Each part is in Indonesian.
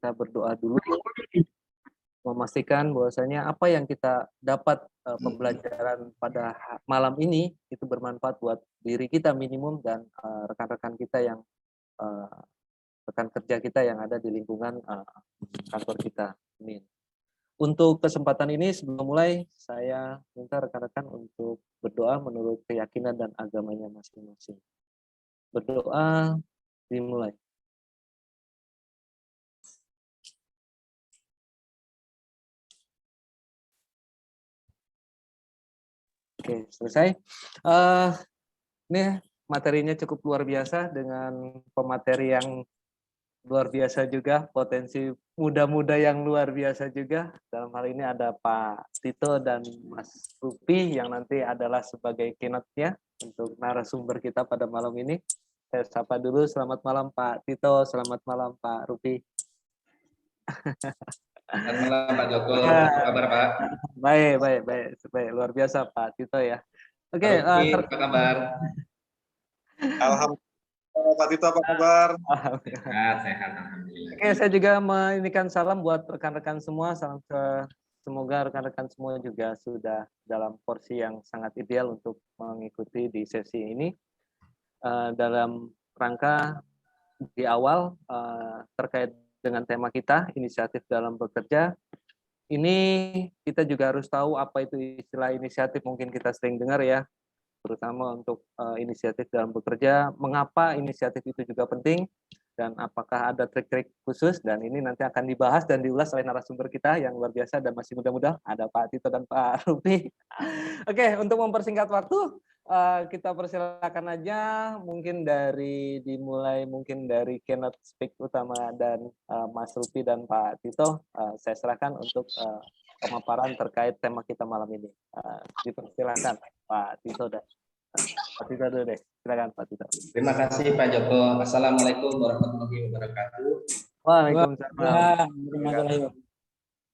kita berdoa dulu, memastikan bahwasanya apa yang kita dapat pembelajaran pada malam ini itu bermanfaat buat diri kita minimum dan rekan-rekan kita yang rekan kerja kita yang ada di lingkungan kantor kita. Amin. Untuk kesempatan ini sebelum mulai saya minta rekan-rekan untuk berdoa menurut keyakinan dan agamanya masing-masing. Berdoa dimulai. Oke, selesai. Ini materinya cukup luar biasa dengan pemateri yang luar biasa juga, potensi muda-muda yang luar biasa juga. Dalam hal ini ada Pak Tito dan Mas Rupi yang nanti adalah sebagai keynote-nya untuk narasumber kita pada malam ini. Saya sapa dulu, selamat malam Pak Tito, selamat malam Pak Rupi. Selamat malam Pak Joko, apa kabar Pak? Baik, luar biasa Pak Tito ya. Oke, apa kabar? Alhamdulillah, Pak Tito apa kabar? Sehat, alhamdulillah. Oke, saya juga menginginkan salam buat rekan-rekan semua, semoga rekan-rekan semua juga sudah dalam porsi yang sangat ideal untuk mengikuti di sesi ini. Dalam rangka di awal terkait dengan tema kita, inisiatif dalam bekerja. Ini kita juga harus tahu apa itu istilah inisiatif, mungkin kita sering dengar ya, terutama untuk inisiatif dalam bekerja, mengapa inisiatif itu juga penting, dan apakah ada trik-trik khusus, dan ini nanti akan dibahas dan diulas oleh narasumber kita yang luar biasa dan masih muda-muda, ada Pak Tito dan Pak Rupi. Oke, untuk mempersingkat waktu, kita persilakan aja mungkin dimulai dari keynote speak utama dan Mas Rupi dan Pak Tito, saya serahkan untuk pemaparan terkait tema kita malam ini. Dipersilakan Pak Tito dan Pak Tito dulu deh. Silakan Pak Tito. Terima kasih Pak Joko. Assalamualaikum warahmatullahi wabarakatuh. Waalaikumsalam.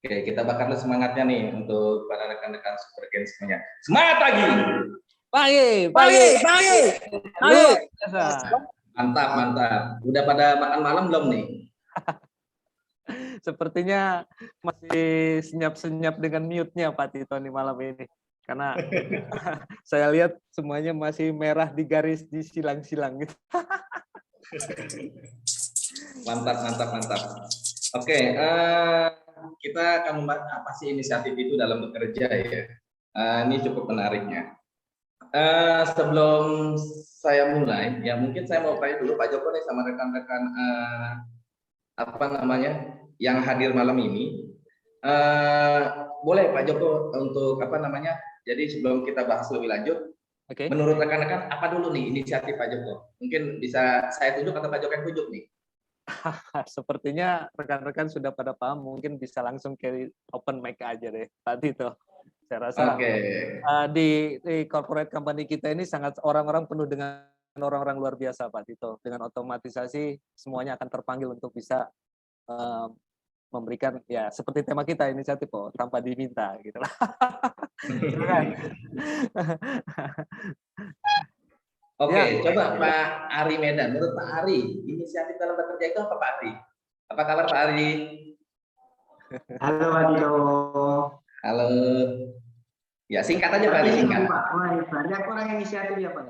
Oke, kita bakar semangatnya nih untuk para rekan-rekan Supergen semuanya. Semangat pagi. Pagi. Mantap. Udah pada makan malam belum nih? Sepertinya masih senyap-senyap dengan mute-nya Pak Tito nih malam ini. Karena saya lihat semuanya masih merah di garis di silang-silang gitu. Mantap. Oke, kita akan membahas apa sih inisiatif itu dalam bekerja ya. Ini cukup menariknya. Sebelum saya mulai, ya mungkin saya mau tanya dulu Pak Joko nih sama rekan-rekan yang hadir malam ini. Boleh Pak Joko untuk jadi sebelum kita bahas lebih lanjut, menurut rekan-rekan apa dulu nih inisiatif Pak Joko? Mungkin bisa saya tunjuk atau Pak Joko yang tunjuk nih? Sepertinya rekan-rekan sudah pada paham, mungkin bisa langsung ke open mic aja deh tadi tuh. Saya rasa di corporate company kita ini sangat orang-orang penuh dengan orang-orang luar biasa Pak Tito. Dengan otomatisasi semuanya akan terpanggil untuk bisa memberikan ya seperti tema kita inisiatif tanpa diminta gitu lah. Oke, coba Pak Ari Medan. Menurut Pak Ari, inisiatif dalam bekerja itu apa Pak Ari? Apa kabar Pak Ari? Halo Pak Tito. Halo. Ya singkat aja Pak Ari, singkat. Banyak orang inisiatif ya Pak?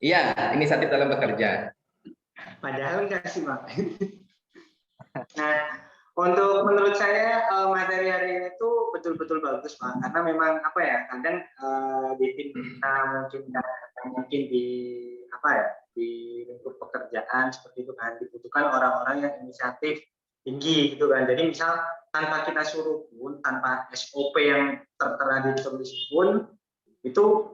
Iya, inisiatif dalam bekerja. Padahal enggak sih Pak. Nah, untuk menurut saya materi hari ini tuh betul-betul bagus Pak, karena memang kadang di tim kita mungkin di lingkup pekerjaan seperti itu kan dibutuhkan orang-orang yang inisiatif tinggi gitu kan. Jadi misal tanpa kita suruh pun, tanpa SOP yang tertera ditulis pun, itu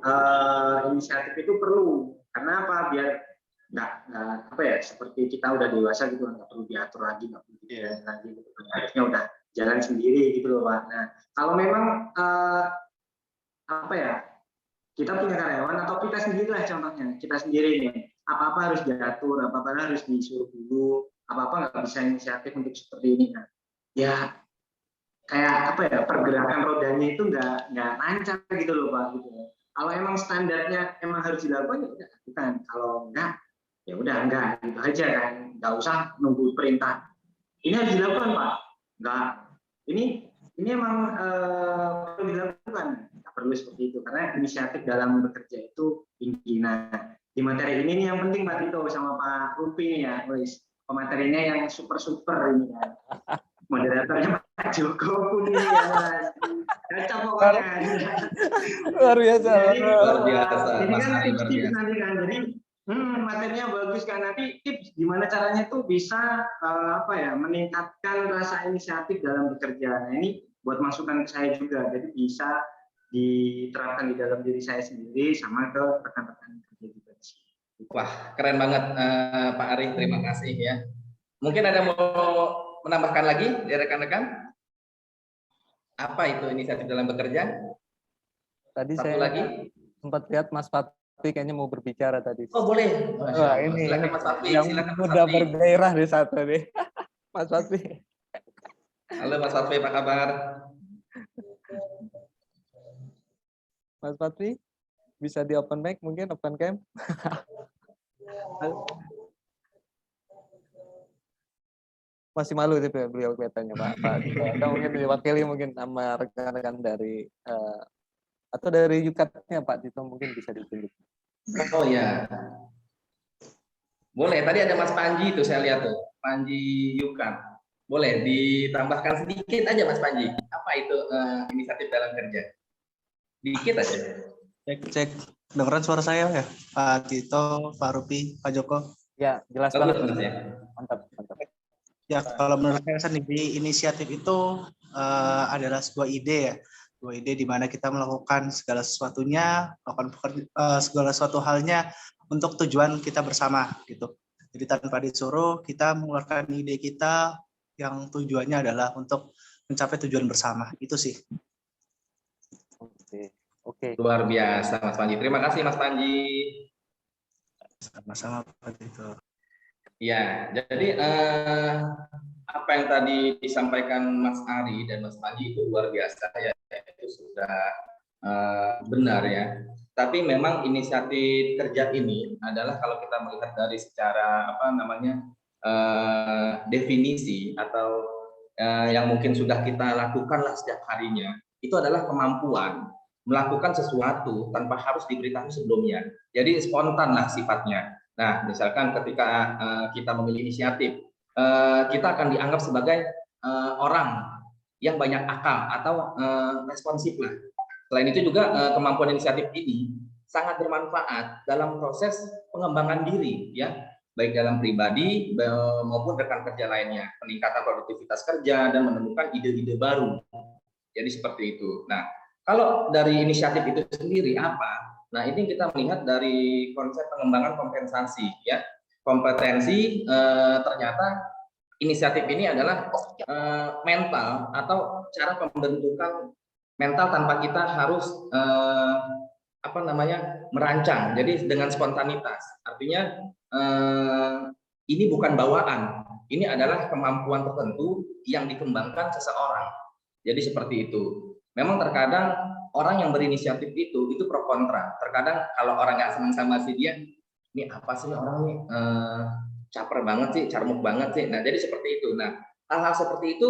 inisiatif itu perlu. Karena apa? Biar nggak seperti kita udah dewasa gitu, nggak perlu diatur lagi, nggak perlu diatur lagi gitu kan. Harusnya udah jalan sendiri gitu loh Pak. Nah, kalau memang kita punya karyawan atau kita sendirilah contohnya, kita sendiri nih, apa-apa harus diatur, apa-apa harus disuruh dulu, apa-apa nggak bisa inisiatif untuk seperti ini kan. Ya kayak pergerakan rodanya itu nggak lancar gitu loh Pak gitu. Kalau emang standarnya emang harus dilakukan ya udah lakukan, kalau enggak ya udah enggak gitu aja kan, nggak usah nunggu perintah ini harus dilakukan Pak. Enggak, ini emang perlu dilakukan. Nggak perlu seperti itu karena inisiatif dalam bekerja itu tinggi. Nah, di materi ini nih yang penting Pak Tito sama Pak Rupi nih ya, Luis. Pematerinya yang super ini kan. Moderatornya Pak Joko pun ini ya. Cocok pokoknya. Luar biasa. Jadi, Luar biasa, ini Mas kan Ari, luar tips-tips biasa. nanti kan. Jadi materinya bagus kan, nanti tips gimana caranya tuh bisa meningkatkan rasa inisiatif dalam bekerja. Nah ini buat masukan ke saya juga, jadi bisa diterapkan di dalam diri saya sendiri sama ke rekan-rekan kerja juga. Wah, keren banget Pak Ari, terima kasih ya. Mungkin ada mau menambahkan lagi dari rekan-rekan? Apa itu inisiatif dalam bekerja? Tadi Satu saya lagi? sempat lihat Mas Fatwi kayaknya mau berbicara tadi. Oh boleh. Wah, ini silakan Mas Fatwi. yang Silakan Mas udah Fatwi. bergairah di satu nih. Mas Fatwi. Halo Mas Fatwi, apa kabar? Mas Fatwi, bisa di open mic mungkin, open cam? Masih malu sih beliau kelihatannya Pak. Atau mungkin diwakili mungkin sama rekan-rekan dari atau dari Yukatnya Pak Tito mungkin bisa ditunjuk. Oh ya. Boleh, tadi ada Mas Panji itu saya lihat tuh. Panji Yukan. Boleh ditambahkan sedikit aja Mas Panji. Apa itu inisiatif dalam kerja? Dikit aja. Cek. Dengeran suara saya ya? Pak Tito, Pak Rupi, Pak Joko. Ya, jelas Bagus, banget. Mas, ya. Mantap. Ya, kalau menurut saya sendiri inisiatif itu adalah sebuah ide ya. Sebuah ide di mana kita melakukan segala sesuatunya, melakukan segala sesuatu halnya untuk tujuan kita bersama gitu. Jadi tanpa disuruh kita mengeluarkan ide kita yang tujuannya adalah untuk mencapai tujuan bersama. Itu sih. Oke. Luar biasa Mas Panji. Terima kasih Mas Panji. Sama-sama Pak Tito. Ya, jadi apa yang tadi disampaikan Mas Ari dan Mas Panji itu luar biasa ya, itu sudah benar ya. Tapi memang inisiatif kerja ini adalah kalau kita melihat dari secara definisi atau yang mungkin sudah kita lakukan lah setiap harinya, itu adalah kemampuan melakukan sesuatu tanpa harus diberitahu sebelumnya. Jadi spontan lah sifatnya. Nah, misalkan ketika kita memilih inisiatif, kita akan dianggap sebagai orang yang banyak akal atau responsif lah. Selain itu juga kemampuan inisiatif ini sangat bermanfaat dalam proses pengembangan diri, ya, baik dalam pribadi maupun rekan kerja lainnya, peningkatan produktivitas kerja dan menemukan ide-ide baru. Jadi seperti itu. Nah, kalau dari inisiatif itu sendiri apa? Nah, ini kita melihat dari konsep pengembangan kompensasi, ya. Kompetensi ternyata inisiatif ini adalah mental atau cara pembentukan mental tanpa kita harus merancang. Jadi dengan spontanitas. Artinya ini bukan bawaan. Ini adalah kemampuan tertentu yang dikembangkan seseorang. Jadi seperti itu. Memang terkadang orang yang berinisiatif itu pro kontra. Terkadang kalau orang nggak senang sama si dia, ini apa sih orang nih caper banget sih, carmuk banget sih. Nah jadi seperti itu. Nah hal-hal seperti itu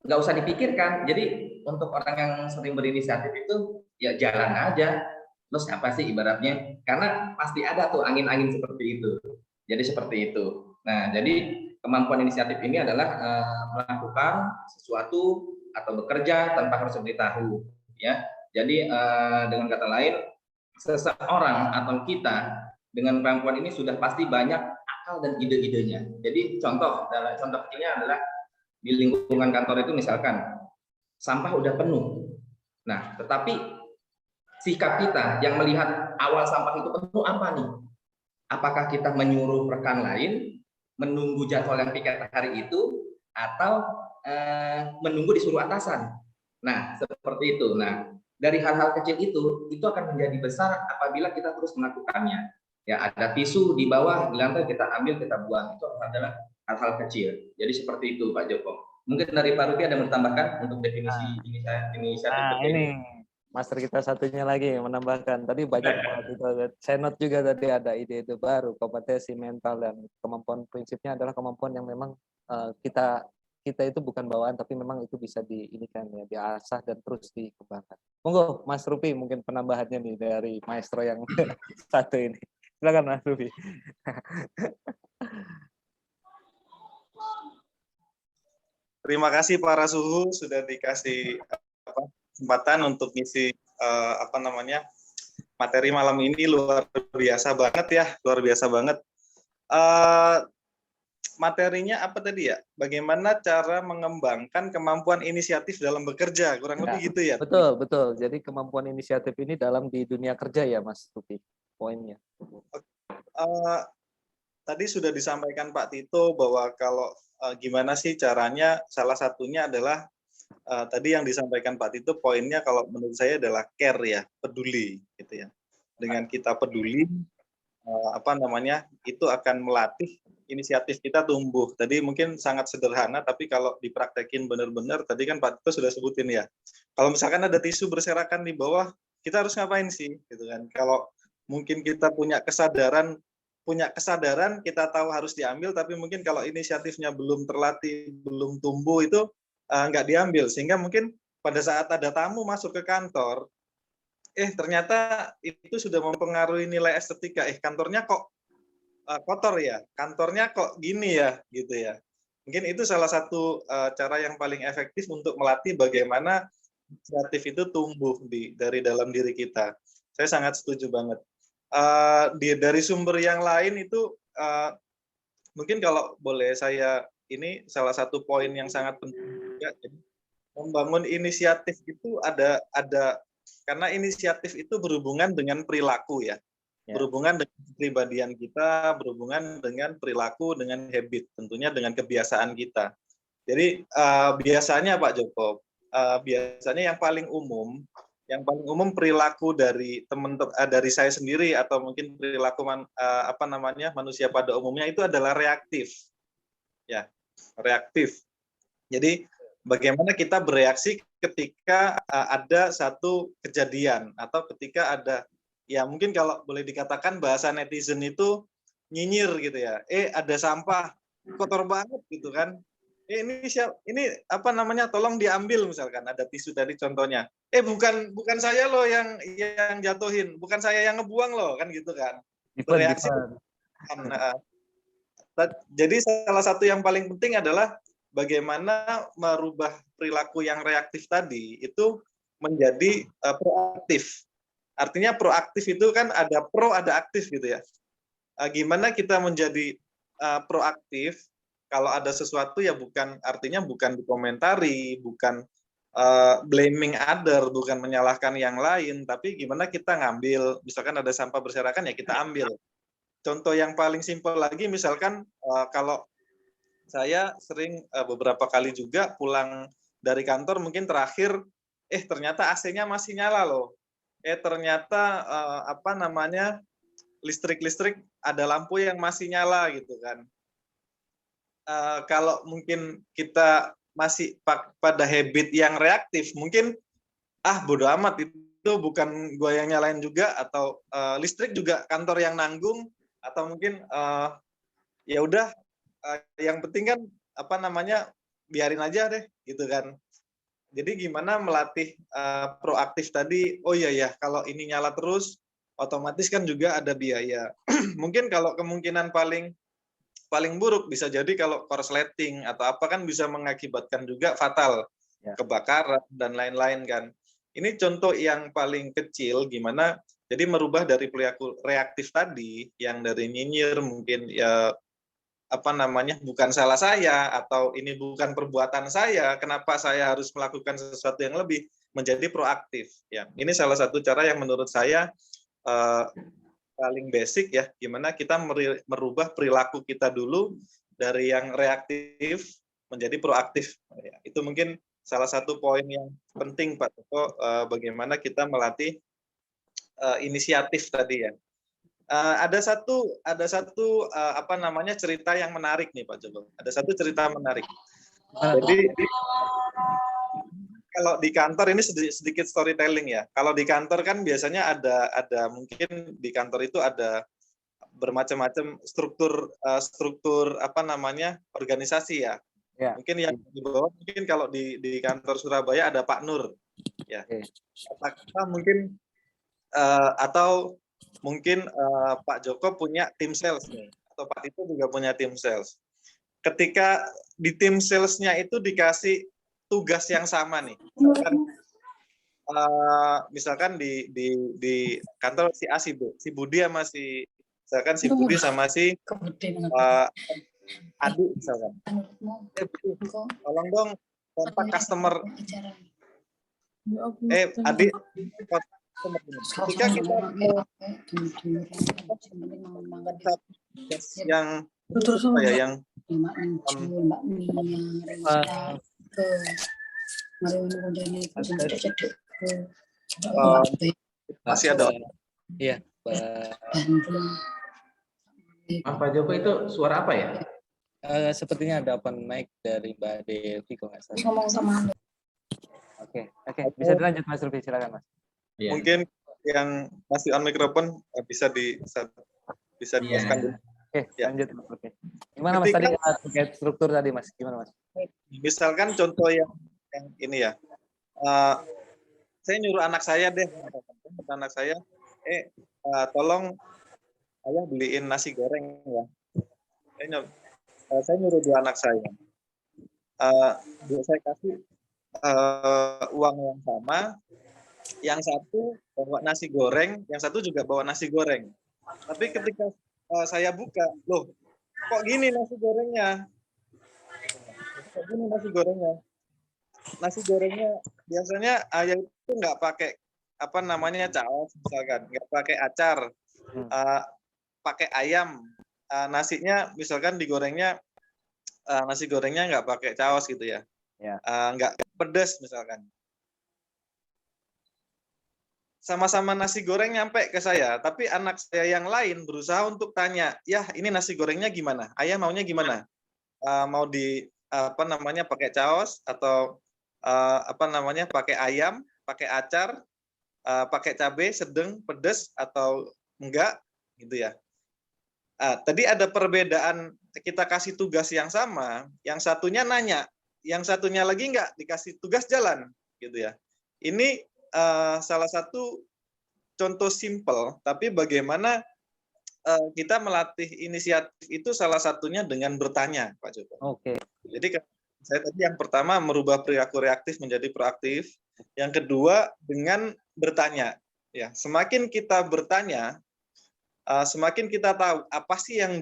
nggak usah dipikirkan. Jadi untuk orang yang sering berinisiatif itu ya jalan aja. Terus apa sih ibaratnya? Karena pasti ada tuh angin-angin seperti itu. Jadi seperti itu. Nah jadi kemampuan inisiatif ini adalah melakukan sesuatu atau bekerja tanpa harus diberitahu, ya. Jadi dengan kata lain, seseorang atau kita dengan kemampuan ini sudah pasti banyak akal dan ide-idenya. Jadi contoh kecilnya adalah di lingkungan kantor itu misalkan sampah udah penuh. Nah, tetapi sikap kita yang melihat awal sampah itu penuh apa nih? Apakah kita menyuruh rekan lain menunggu jadwal yang piket hari itu atau menunggu disuruh atasan? Nah, seperti itu. Nah, dari hal-hal kecil itu akan menjadi besar apabila kita terus melakukannya. Ya, ada tisu di bawah, di lantai kita ambil, kita buang. Itu adalah hal-hal kecil. Jadi seperti itu, Pak Joko. Mungkin dari Pak Rupi ada yang menambahkan untuk definisi inisiatif kerja ini master kita satunya lagi yang menambahkan. Tadi banyak banget itu. Saya note juga tadi ada ide-ide baru, kompetensi mental dan kemampuan prinsipnya adalah kemampuan yang memang kita itu bukan bawaan tapi memang itu bisa diinikan ya, diasah dan terus dikembangkan. Monggo Mas Rupi mungkin penambahannya nih dari maestro yang satu ini. Silakan Mas Rupi. Terima kasih para suhu sudah dikasih kesempatan untuk ngisi materi malam ini. Luar biasa banget ya, luar biasa banget. Materinya apa tadi ya? Bagaimana cara mengembangkan kemampuan inisiatif dalam bekerja, kurang lebih gitu ya? Betul, betul. Jadi kemampuan inisiatif ini dalam di dunia kerja ya, Mas Rupi, poinnya. Tadi sudah disampaikan Pak Tito bahwa kalau gimana sih caranya, salah satunya adalah tadi yang disampaikan Pak Tito, poinnya kalau menurut saya adalah care ya, peduli, gitu ya. Dengan kita peduli, itu akan melatih inisiatif kita tumbuh. Tadi mungkin sangat sederhana, tapi kalau dipraktekin benar-benar, tadi kan Pak Tito sudah sebutin ya. Kalau misalkan ada tisu berserakan di bawah, kita harus ngapain sih, gitu kan? Kalau mungkin kita punya kesadaran, kita tahu harus diambil, tapi mungkin kalau inisiatifnya belum terlatih, belum tumbuh, itu nggak diambil. Sehingga mungkin pada saat ada tamu masuk ke kantor, ternyata itu sudah mempengaruhi nilai estetika. Kantornya kok kotor ya, kantornya kok gini ya, gitu ya. Mungkin itu salah satu cara yang paling efektif untuk melatih bagaimana inisiatif itu tumbuh dari dalam diri kita. Saya sangat setuju banget. Dari sumber yang lain itu mungkin kalau boleh saya ini salah satu poin yang sangat penting juga. Membangun inisiatif itu ada karena inisiatif itu berhubungan dengan perilaku ya. Berhubungan dengan kepribadian kita, berhubungan dengan perilaku, dengan habit, tentunya dengan kebiasaan kita. Jadi biasanya Pak Joko, biasanya yang paling umum perilaku dari dari saya sendiri atau mungkin perilaku manusia pada umumnya itu adalah reaktif, ya, reaktif. Jadi bagaimana kita bereaksi ketika ada satu kejadian atau ketika ada, ya mungkin kalau boleh dikatakan bahasa netizen itu nyinyir gitu ya. Ada sampah kotor banget gitu kan. Ini tolong diambil misalkan ada tisu tadi contohnya. Bukan saya loh yang jatuhin, bukan saya yang ngebuang loh kan gitu kan. Bereaksi. Jadi salah satu yang paling penting adalah bagaimana merubah perilaku yang reaktif tadi itu menjadi proaktif. Artinya proaktif itu kan ada pro, ada aktif gitu ya. Gimana kita menjadi proaktif kalau ada sesuatu ya artinya bukan dikomentari, bukan blaming other, bukan menyalahkan yang lain, tapi gimana kita ngambil, misalkan ada sampah berserakan ya kita ambil. Contoh yang paling simpel lagi misalkan kalau saya sering beberapa kali juga pulang dari kantor mungkin terakhir, ternyata AC-nya masih nyala loh. Ternyata listrik ada lampu yang masih nyala gitu kan. Kalau mungkin kita masih pada habit yang reaktif, mungkin bodo amat itu bukan gua yang nyalain juga, atau listrik juga kantor yang nanggung, atau mungkin ya udah yang penting kan biarin aja deh gitu kan. Jadi gimana melatih proaktif tadi? Oh iya ya, kalau ini nyala terus, otomatis kan juga ada biaya. Mungkin kalau kemungkinan paling buruk bisa jadi kalau korsleting atau apa kan bisa mengakibatkan juga fatal, kebakaran dan lain-lain kan. Ini contoh yang paling kecil gimana. Jadi merubah dari perilaku reaktif tadi yang dari nyinyir mungkin ya bukan salah saya, atau ini bukan perbuatan saya, kenapa saya harus melakukan sesuatu yang lebih, menjadi proaktif ya. Ini salah satu cara yang menurut saya paling basic ya, gimana kita merubah perilaku kita dulu dari yang reaktif menjadi proaktif ya. Itu mungkin salah satu poin yang penting Pak Joko, bagaimana kita melatih inisiatif tadi ya. Ada satu cerita yang menarik nih Pak Joko. Ada satu cerita menarik. Jadi kalau di kantor ini sedikit storytelling ya. Kalau di kantor kan biasanya ada mungkin di kantor itu ada bermacam-macam struktur apa namanya organisasi ya. Ya. Mungkin yang di bawah mungkin kalau di kantor Surabaya ada Pak Nur ya. Kata mungkin atau mungkin Pak Joko punya tim sales nih atau Pak Tito juga punya tim sales. Ketika di tim salesnya itu dikasih tugas yang sama nih. Misalkan di kantor si A si Budi sama misalkan si Budi sama si Adi misalkan. Tolong dong kontak customer. Adi ketika kita yang yang masih ada. Iya, Pak Joko itu suara apa ya? sepertinya ada open mic dari Mbak Devi kalau nggak salah. Ngomong sama Anda. Oke, bisa dilanjut Mas Rufi, silakan Mas. Ya. Mungkin yang masih on mikrofon bisa dijelaskan dulu. Oke, lanjut Mas Rufi. Gimana Mas tadi terkait struktur tadi Mas? Gimana Mas? Misalkan contoh yang ini ya. Saya nyuruh anak saya deh, anak saya, tolong ayah beliin nasi goreng ya. Saya nyuruh dua anak saya. Saya kasih uang yang sama, yang satu bawa nasi goreng, yang satu juga bawa nasi goreng. Tapi ketika saya buka, loh, kok gini nasi gorengnya? Kok gini nasi gorengnya? Nasi gorengnya biasanya ayah itu nggak pakai apa namanya caos misalkan, nggak pakai acar, pakai ayam. Nasinya misalkan digorengnya nasi gorengnya nggak pakai caos gitu ya. Nggak pedas misalkan. Sama-sama nasi goreng nyampe ke saya, tapi anak saya yang lain berusaha untuk tanya, ya ini nasi gorengnya gimana? Ayah maunya gimana? Mau di apa namanya pakai caos atau apa namanya pakai ayam, pakai acar, pakai cabai sedang, pedas atau enggak gitu ya. Tadi ada perbedaan, kita kasih tugas yang sama, yang satunya nanya, yang satunya lagi enggak dikasih tugas jalan gitu ya. Ini salah satu contoh simpel, tapi bagaimana kita melatih inisiatif itu salah satunya dengan bertanya, Pak Joko. Oke. Jadi saya tadi yang pertama merubah perilaku reaktif menjadi proaktif, yang kedua dengan bertanya. Ya, semakin kita bertanya, semakin kita tahu apa sih yang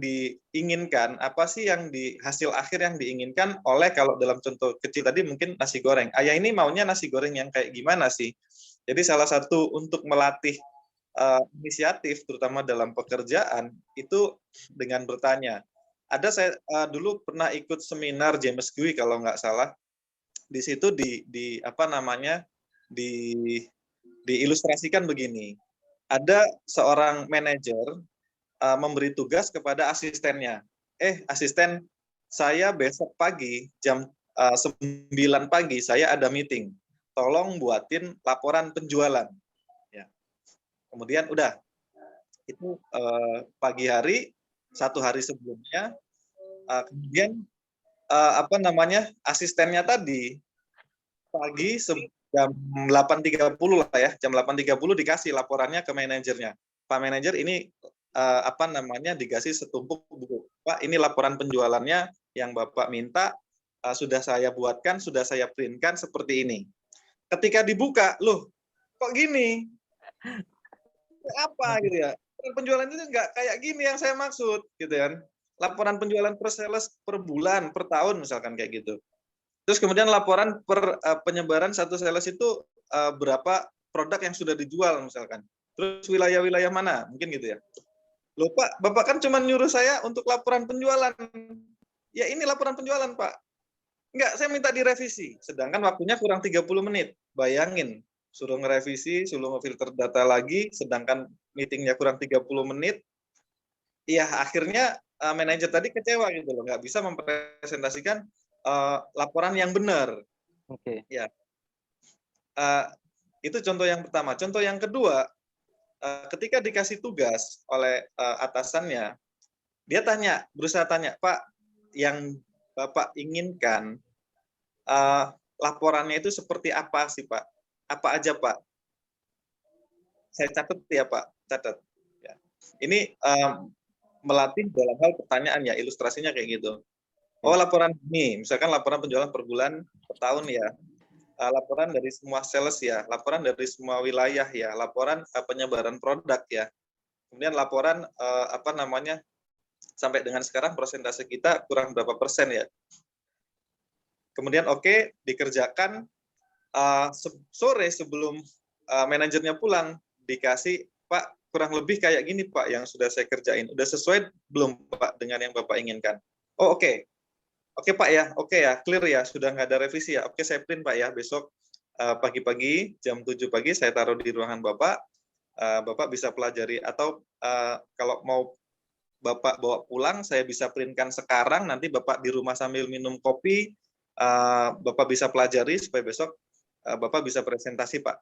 diinginkan, apa sih yang di hasil akhir yang diinginkan oleh, kalau dalam contoh kecil tadi mungkin nasi goreng. Ayah ini maunya nasi goreng yang kayak gimana sih? Jadi salah satu untuk melatih inisiatif, terutama dalam pekerjaan, itu dengan bertanya. Ada saya dulu pernah ikut seminar James Gui kalau nggak salah. Di situ di apa namanya diilustrasikan begini. Ada seorang manajer memberi tugas kepada asistennya. Asisten, saya besok pagi jam 9 pagi saya ada meeting. Tolong buatin laporan penjualan. Ya. Kemudian udah. Itu pagi hari, satu hari sebelumnya, kemudian apa namanya asistennya tadi pagi jam 8.30 lah ya, jam 8.30 dikasih laporannya ke manajernya. Pak manajer, ini apa namanya dikasih setumpuk buku. Pak, ini laporan penjualannya yang Bapak minta, sudah saya buatkan, sudah saya printkan seperti ini. Ketika dibuka, loh, kok gini? Apa gitu ya? Penjualan itu nggak kayak gini yang saya maksud, gitu kan? Laporan penjualan per sales per bulan, per tahun misalkan kayak gitu. Terus kemudian laporan per penyebaran satu sales itu berapa produk yang sudah dijual misalkan. Terus wilayah-wilayah mana, mungkin gitu ya. Loh Pak, Bapak kan cuma nyuruh saya untuk laporan penjualan. Ya ini laporan penjualan Pak. Enggak, saya minta direvisi. Sedangkan waktunya kurang 30 menit. Bayangin, suruh ngerevisi, suruh ngefilter data lagi, sedangkan meetingnya kurang 30 menit. Ya akhirnya manajer tadi kecewa gitu loh, nggak bisa mempresentasikan laporan yang benar. Oke. Ya. Itu contoh yang pertama. Contoh yang kedua, ketika dikasih tugas oleh atasannya, dia berusaha tanya, Pak, yang Bapak inginkan laporannya itu seperti apa sih, Pak? Apa aja, Pak? Saya catat ya, Pak. Catat. Ya. Ini melatih dalam hal pertanyaan ya, ilustrasinya kayak gitu. Oh, laporan ini, misalkan laporan penjualan per bulan, per tahun ya. Laporan dari semua sales ya, laporan dari semua wilayah ya, laporan penyebaran produk ya. Kemudian laporan sampai dengan sekarang persentase kita kurang berapa persen ya. Kemudian dikerjakan sore sebelum manajernya pulang, dikasih, Pak, kurang lebih kayak gini Pak yang sudah saya kerjain. Udah sesuai belum Pak dengan yang Bapak inginkan? Oh, oke. Oke Pak ya, clear ya, sudah nggak ada revisi ya. Oke, saya print Pak ya, besok pagi-pagi jam 7 pagi saya taruh di ruangan Bapak. Bapak bisa pelajari, atau kalau mau Bapak bawa pulang, saya bisa printkan sekarang, nanti Bapak di rumah sambil minum kopi, Bapak bisa pelajari supaya besok Bapak bisa presentasi Pak.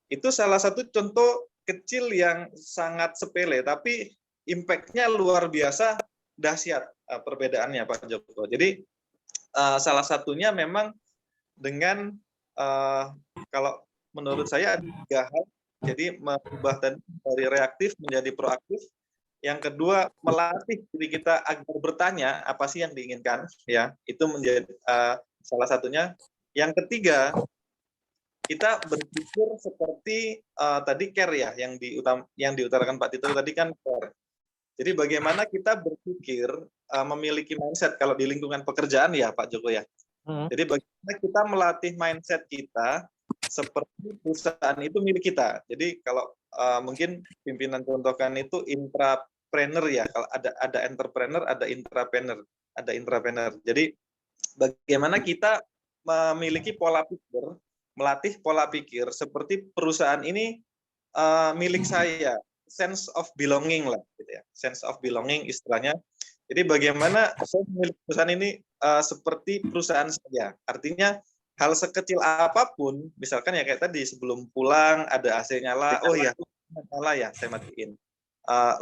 Itu salah satu contoh kecil yang sangat sepele, tapi impact-nya luar biasa dahsyat perbedaannya Pak Joko. Jadi salah satunya memang dengan kalau menurut saya ada 3 hal. Jadi mengubah dari reaktif menjadi proaktif. Yang kedua, melatih diri kita agar bertanya apa sih yang diinginkan, ya. Itu menjadi salah satunya. Yang ketiga, kita berpikir seperti tadi care ya, yang diutarakan Pak Tito tadi kan care. Jadi bagaimana kita berpikir memiliki mindset kalau di lingkungan pekerjaan ya Pak Joko ya. Jadi bagaimana kita melatih mindset kita seperti perusahaan itu milik kita. Jadi kalau mungkin pimpinan contohkan itu intrapreneur ya. Kalau ada entrepreneur, ada intrapreneur. Jadi bagaimana kita memiliki pola pikir, melatih pola pikir seperti perusahaan ini milik saya. Sense of belonging lah, gitu ya. Sense of belonging istilahnya. Jadi bagaimana saya memiliki perusahaan ini seperti perusahaan saya. Artinya hal sekecil apapun, misalkan ya kayak tadi sebelum pulang ada AC nyala, oh ya nyala ya, saya matiin.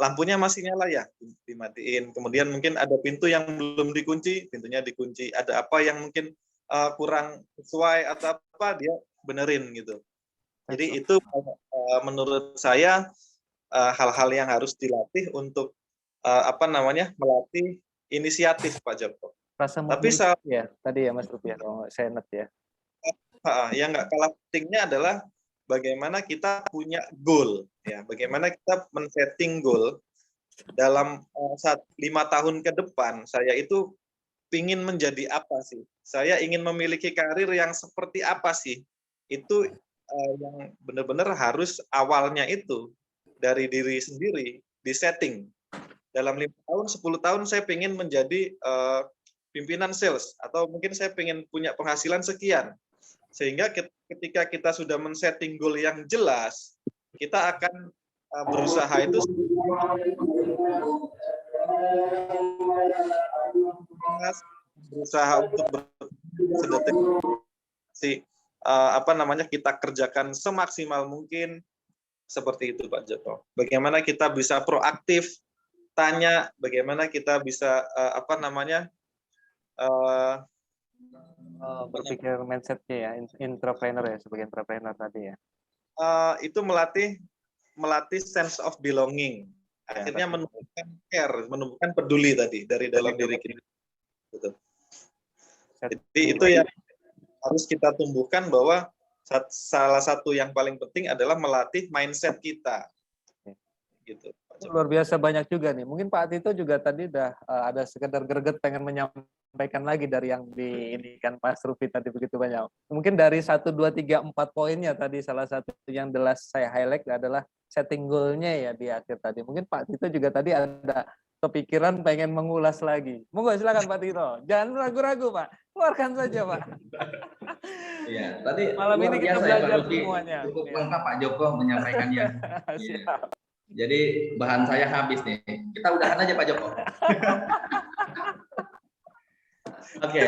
Lampunya masih nyala ya, dimatiin. Kemudian mungkin ada pintu yang belum dikunci, pintunya dikunci. Ada apa yang mungkin kurang sesuai atau apa, dia benerin gitu. Jadi itu menurut saya hal-hal yang harus dilatih untuk melatih inisiatif Pak Joko. Tapi ya tadi ya Mas Rupiah, kalau saya ingat ya. Yang nggak kalah pentingnya adalah bagaimana kita punya goal, ya. Bagaimana kita men-setting goal dalam 5 tahun ke depan. Saya itu ingin menjadi apa sih? Saya ingin memiliki karir yang seperti apa sih? Itu yang benar-benar harus awalnya itu dari diri sendiri, di setting. Dalam 5 tahun, 10 tahun saya ingin menjadi pimpinan sales, atau mungkin saya ingin punya penghasilan sekian. Sehingga ketika kita sudah men-setting goal yang jelas, kita akan berusaha itu berusaha untuk sedetik kita kerjakan semaksimal mungkin. Seperti itu Pak Joko. Bagaimana kita bisa proaktif, tanya, bagaimana kita bisa berpikir mindsetnya ya, entrepreneur ya, sebagai entrepreneur tadi ya. Itu melatih sense of belonging. Akhirnya menumbuhkan care, menumbuhkan peduli tadi dari dalam diri kita. Gitu. Jadi itu yang harus kita tumbuhkan, bahwa salah satu yang paling penting adalah melatih mindset kita. Gitu. Luar biasa banyak juga nih. Mungkin Pak Tito juga tadi udah ada sekedar greget pengen menyampaikan lagi dari yang diindikan Mas Rupi tadi begitu banyak. Mungkin dari 1, 2, 3, 4 poinnya tadi, salah satu yang jelas saya highlight adalah setting goal-nya ya di akhir tadi. Mungkin Pak Tito juga tadi ada kepikiran pengen mengulas lagi. Monggo silakan Pak Tito. Jangan ragu-ragu Pak. Keluarkan saja Pak. Iya, tadi malam ini kita belajar semuanya. Cukup lengkap Pak Joko menyampaikannya. Ya. Jadi bahan saya habis nih. Kita udahan aja Pak Joko. Oke.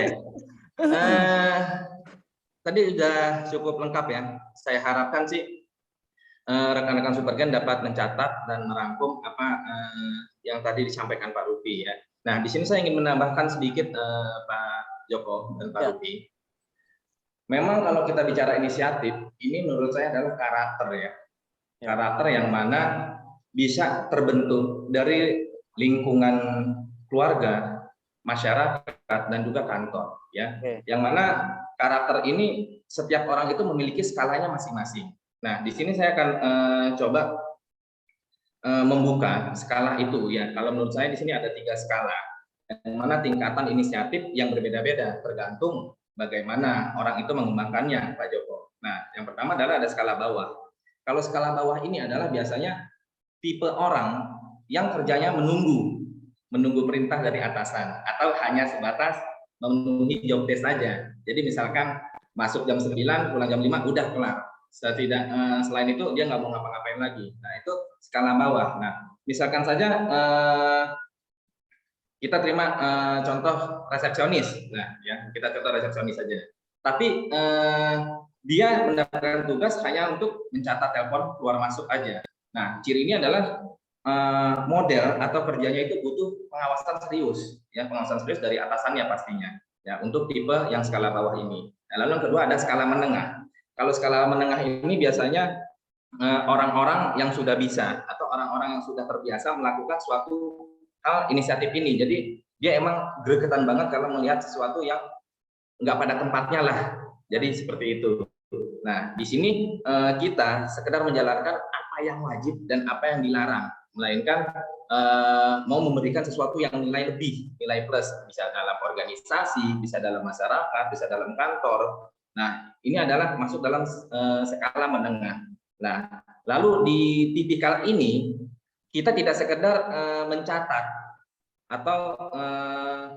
tadi sudah cukup lengkap ya. Saya harapkan sih rekan-rekan Supergen dapat mencatat dan merangkum apa yang tadi disampaikan Pak Rufi ya. Nah, di sini saya ingin menambahkan sedikit Pak Joko dan Pak Rufi. Memang kalau kita bicara inisiatif, ini menurut saya adalah karakter ya. Karakter yang mana bisa terbentuk dari lingkungan keluarga, masyarakat, dan juga kantor ya. Yang mana karakter ini setiap orang itu memiliki skalanya masing-masing. Nah, di sini saya akan coba membuka skala itu ya. Kalau menurut saya di sini ada 3 skala, yang mana tingkatan inisiatif yang berbeda-beda tergantung bagaimana orang itu mengembangkannya, Pak Joko. Nah, yang pertama adalah ada skala bawah. Kalau skala bawah ini adalah biasanya tipe orang yang kerjanya menunggu perintah dari atasan atau hanya sebatas memenuhi job desk saja. Jadi misalkan masuk jam 9, pulang jam 5 udah kelar. Selain itu dia nggak mau ngapa-ngapain lagi. Nah, itu skala bawah. Nah, misalkan saja kita terima contoh resepsionis. Nah, ya, kita contoh resepsionis saja. Tapi dia mendapatkan tugas hanya untuk mencatat telepon keluar masuk aja. Nah, ciri ini adalah model atau kerjanya itu butuh pengawasan serius, ya, pengawasan serius dari atasannya pastinya, ya, untuk tipe yang skala bawah ini. Nah, lalu yang kedua ada skala menengah. Kalau skala menengah ini biasanya orang-orang yang sudah bisa atau orang-orang yang sudah terbiasa melakukan suatu hal inisiatif ini. Jadi dia emang gregetan banget kalau melihat sesuatu yang nggak pada tempatnya lah. Jadi seperti itu. Nah, di sini kita sekedar menjalankan apa yang wajib dan apa yang dilarang, melainkan mau memberikan sesuatu yang nilai lebih, nilai plus, bisa dalam organisasi, bisa dalam masyarakat, bisa dalam kantor. Nah, ini adalah masuk dalam skala menengah. Nah, lalu di tipikal ini kita tidak sekedar mencatat atau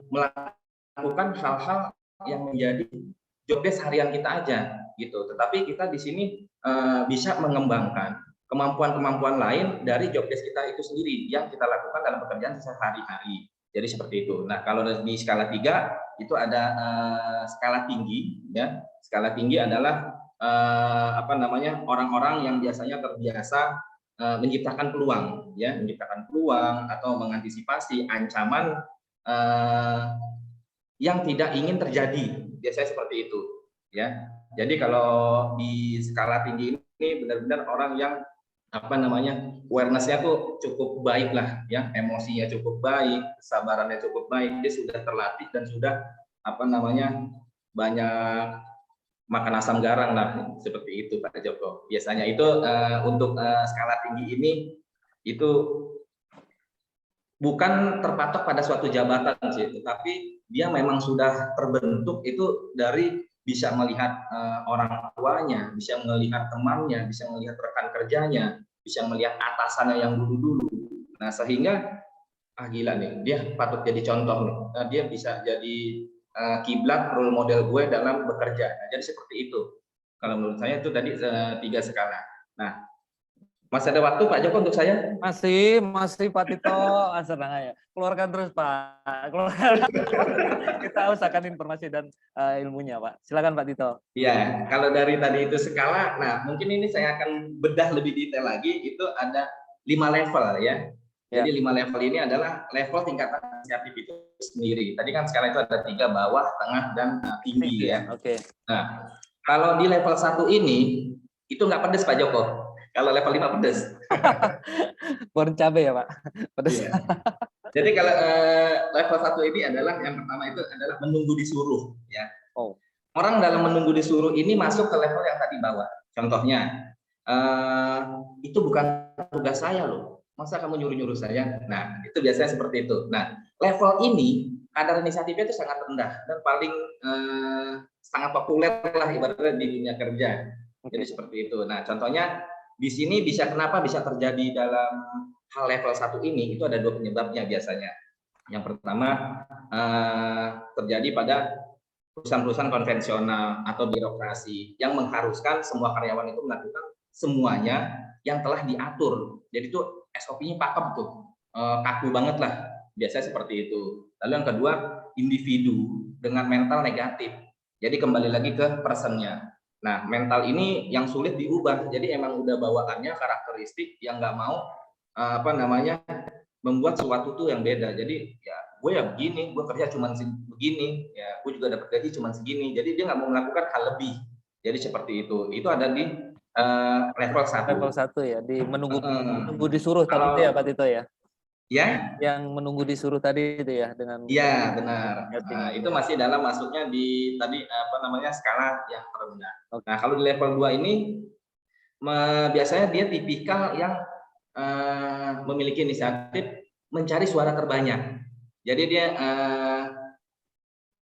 melakukan hal-hal yang menjadi job desk harian kita aja gitu. Tetapi kita di sini bisa mengembangkan kemampuan-kemampuan lain dari job desk kita itu sendiri yang kita lakukan dalam pekerjaan sehari-hari. Jadi seperti itu. Nah, kalau di skala 3 itu ada skala tinggi ya. Skala tinggi adalah orang-orang yang biasanya terbiasa menciptakan peluang ya, menciptakan peluang atau mengantisipasi ancaman yang tidak ingin terjadi. Biasanya seperti itu ya. Jadi kalau di skala tinggi ini benar-benar orang yang awareness-nya tuh cukup baik lah ya, emosinya cukup baik, kesabarannya cukup baik, dia sudah terlatih dan sudah banyak makan asam garam lah, seperti itu Pak Joko. Biasanya itu untuk skala tinggi ini itu bukan terpatok pada suatu jabatan sih, tetapi dia memang sudah terbentuk itu dari bisa melihat orang tuanya, bisa melihat temannya, bisa melihat rekan kerjanya, bisa melihat atasannya yang dulu-dulu. Nah, sehingga gila nih, dia patut jadi contoh nih. Nah, dia bisa jadi kiblat role model gue dalam bekerja. Nah, jadi seperti itu. Kalau menurut saya itu tadi 3 skala. Nah, masih ada waktu Pak Joko untuk saya? Masih Pak Tito, senang ya. Keluarkan terus Pak. Keluarkan. Kita usahakan informasi dan ilmunya Pak. Silakan Pak Tito. Iya, kalau dari tadi itu skala, nah mungkin ini saya akan bedah lebih detail lagi. Itu ada 5 level ya. Jadi 5 level ini adalah level tingkatan inisiatif itu sendiri. Tadi kan skala itu ada 3, bawah, tengah, dan tinggi ya. Oke. Nah, kalau di level 1 ini itu nggak pedes Pak Joko. Kalau level 5 pedes. Born cabai ya Pak. Pedes. Iya. Jadi kalau level 1 ini adalah yang pertama itu adalah menunggu disuruh ya. Orang dalam menunggu disuruh ini masuk ke level yang tadi bawah. Contohnya itu bukan tugas saya loh. Masa kamu nyuruh-nyuruh saya? Nah, itu biasanya seperti itu. Nah, level ini kadar inisiatifnya itu sangat rendah dan paling sangat populer lah ibaratnya di dunia kerja. Jadi seperti itu. Nah, contohnya di sini kenapa bisa terjadi dalam hal level 1 ini, itu ada 2 penyebabnya biasanya. Yang pertama terjadi pada perusahaan-perusahaan konvensional atau birokrasi yang mengharuskan semua karyawan itu melakukan semuanya yang telah diatur. Jadi itu SOP-nya pakem tuh, kaku banget lah. Biasanya seperti itu. Lalu yang kedua, individu dengan mental negatif. Jadi kembali lagi ke personnya. Nah, mental ini yang sulit diubah. Jadi emang udah bawaannya karakteristik yang nggak mau membuat sesuatu tuh yang beda. Jadi ya gue ya begini, gue kerja cuma begini, ya gue juga dapat gaji cuma segini. Jadi dia nggak mau melakukan hal lebih. Jadi seperti itu. Itu ada di level 1. Level 1 ya, di menunggu disuruh tadi itu ya Pak Tito ya. Ya, yang menunggu disuruh tadi itu ya dengan iya benar. Nah, itu masih dalam masuknya di tadi skala yang terendah. Nah, kalau di level 2 ini biasanya dia tipikal yang memiliki inisiatif mencari suara terbanyak. Jadi dia